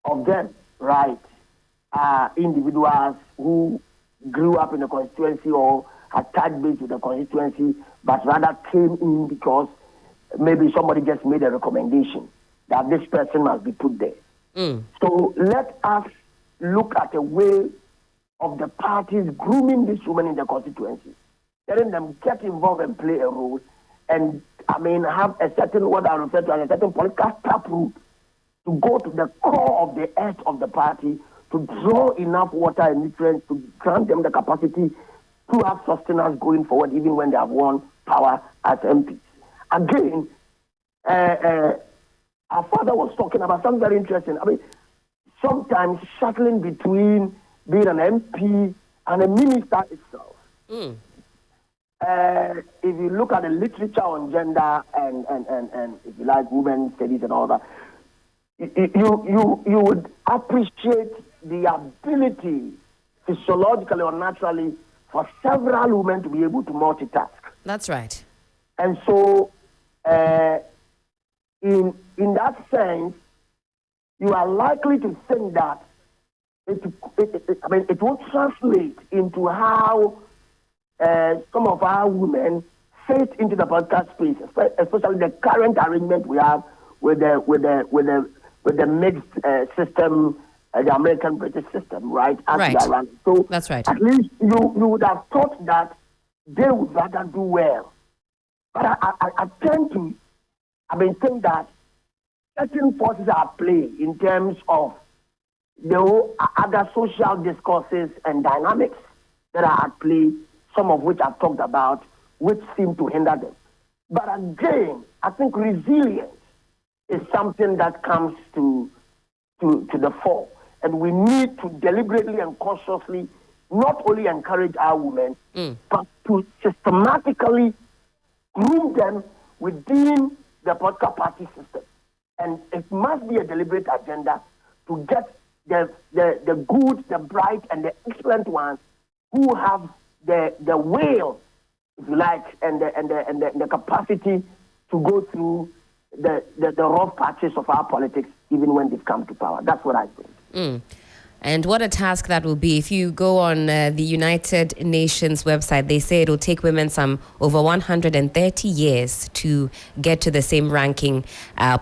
Speaker 12: of them, right, are individuals who grew up in the constituency or had touched base with the constituency, but rather came in because maybe somebody just made a recommendation that this person must be put there. So let us look at a way of the parties grooming these women in the constituency, letting them get involved and play a role, and I mean have a certain, what I refer to as a certain political taproot to go to the core of the earth of the party, to draw enough water and nutrients to grant them the capacity to have sustenance going forward, even when they have won power as MPs. Again, our father was talking about something very interesting. I mean, sometimes shuttling between being an MP and a minister itself. If you look at the literature on gender and if you like women's studies and all that, you would appreciate the ability, physiologically or naturally, for several women to be able to multitask.
Speaker 1: That's right.
Speaker 12: And so, in that sense, you are likely to think that it will translate into how some of our women fit into the podcast space, especially the current arrangement we have with the mixed system, the American British system, right?
Speaker 1: Right.
Speaker 12: So
Speaker 1: that's right.
Speaker 12: At least you would have thought that they would rather do well. But I tend to, think that certain forces are at play in terms of the other social discourses and dynamics that are at play, some of which I've talked about, which seem to hinder them. But again, I think resilience is something that comes to the fore. And we need to deliberately and consciously not only encourage our women, but to systematically groom them within the political party system. And it must be a deliberate agenda to get the good, the bright, and the excellent ones who have the will, if you like, and the capacity to go through the rough patches of our politics, even when they've come to power. That's what I think.
Speaker 1: And what a task that will be. If you go on the United Nations website, they say it will take women some over 130 years to get to the same ranking,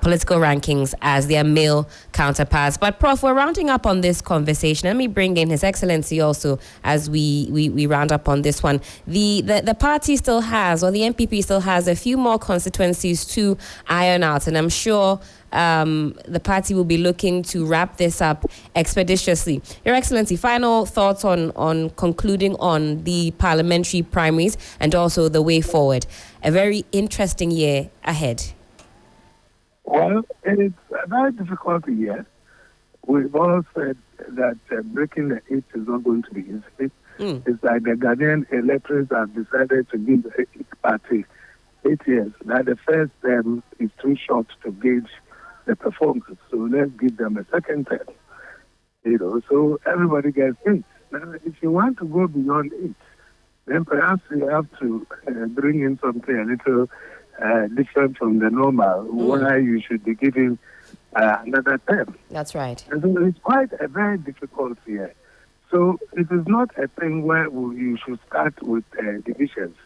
Speaker 1: political rankings as their male counterparts. But Prof, we're rounding up on this conversation. Let me bring in His Excellency also as we round up on this one. The party still has, or the NPP still has, a few more constituencies to iron out. And I'm sure the party will be looking to wrap this up expeditiously. Your Excellency, final thoughts on concluding on the parliamentary primaries and also the way forward. A very interesting year ahead.
Speaker 11: Well, it's a very difficult year. We've all said that breaking the 8 is not going to be easy. It's like the Ghanaian electors have decided to give the party 8 years. Now the first term is too short to gauge the performance, so let's give them a second term. So everybody gets 8. Now, if you want to go beyond 8, then perhaps you have to bring in something a little different from the normal, why you should be giving another term.
Speaker 1: That's right.
Speaker 11: And so it's quite a very difficult year. So it is not a thing where you should start with divisions.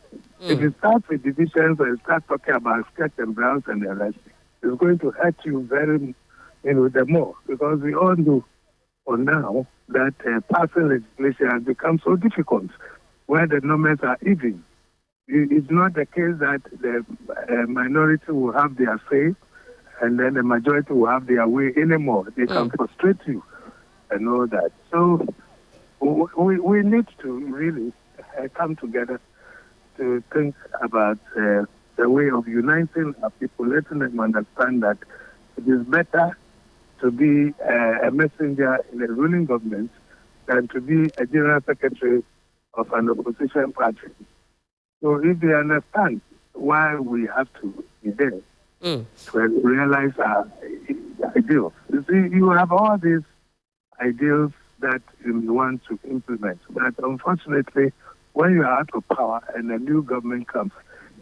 Speaker 11: If you start with divisions and start talking about skirts and browns and the rest, it's going to hurt you very, the more, because we all know for now that passing legislation has become so difficult, where the numbers are even. It's not the case that the minority will have their say and then the majority will have their way anymore. They can frustrate you and all that. So we need to really come together to think about the way of uniting our people, letting them understand that it is better to be a messenger in a ruling government than to be a general secretary of an opposition party. So if they understand why we have to be there to realize our ideals. You see, you have all these ideals that you want to implement, but unfortunately, when you are out of power and a new government comes,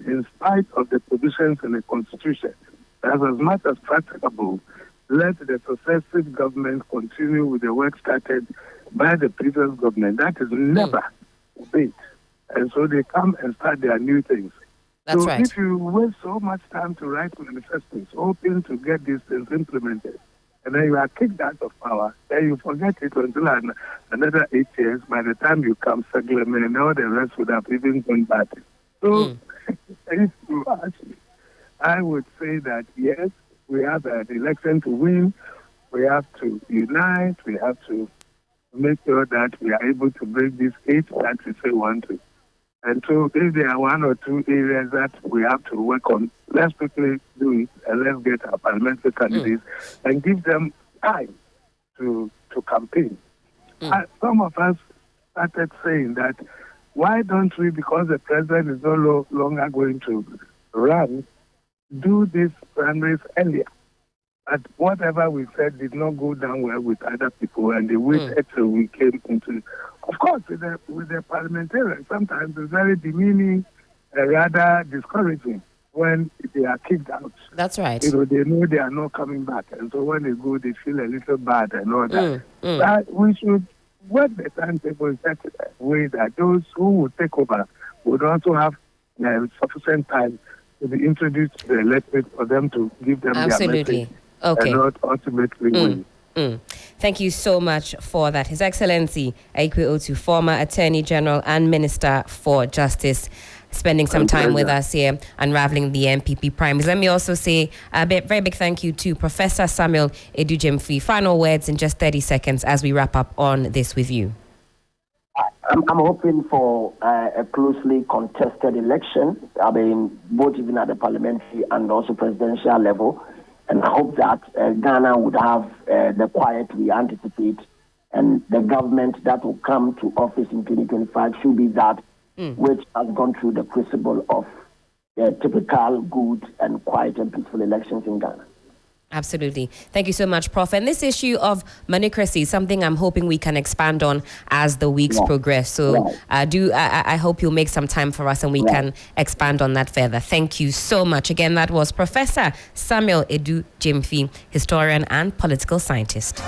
Speaker 11: in spite of the provisions in the Constitution, that as much as practicable, let the successive government continue with the work started by the previous government. That is never obeyed. And so they come and start their new things.
Speaker 1: That's
Speaker 11: so
Speaker 1: right.
Speaker 11: If you waste so much time to write manifestos, hoping to get these things implemented, and then you are kicked out of power, then you forget it until another 8 years. By the time you come, Seglement and all the rest would have even gone back. So, if you ask me, I would say that yes, we have an election to win. We have to unite. We have to make sure that we are able to bring these 8 that we say want to. And so if there are 1 or 2 areas that we have to work on, let's quickly do it and let's get our parliamentary candidates and give them time to campaign. Some of us started saying that, why don't we, because the president is no longer going to run, do these primaries earlier? But whatever we said did not go down well with other people, and they waited till we came into. Of course, with the parliamentarians, sometimes it's very demeaning, rather discouraging when they are kicked out.
Speaker 1: That's right.
Speaker 11: They know they are not coming back, and so when they go, they feel a little bad and all that. But we should work the timetable in such a way that those who will take over would also have sufficient time to be introduced to the electorate for them to give them their message.
Speaker 1: Okay.
Speaker 11: And not ultimately win.
Speaker 1: Thank you so much for that. His Excellency Aikwe Otu, former Attorney General and Minister for Justice, spending some time with us here, unraveling the NPP primaries. Let me also say a very big thank you to Professor Samuel Edu-Gyamfi. Final words in just 30 seconds as we wrap up on this with you.
Speaker 12: I'm hoping for a closely contested election, both even at the parliamentary and also presidential level. And I hope that Ghana would have the quiet we anticipate, and the government that will come to office in 2025 should be that which has gone through the crucible of typical good and quiet and peaceful elections in Ghana.
Speaker 1: Absolutely. Thank you so much, Prof. And this issue of monocracy is something I'm hoping we can expand on as the weeks progress. So I hope you'll make some time for us and we can expand on that further. Thank you so much. Again, that was Professor Samuel Edu-Gyamfi, historian and political scientist.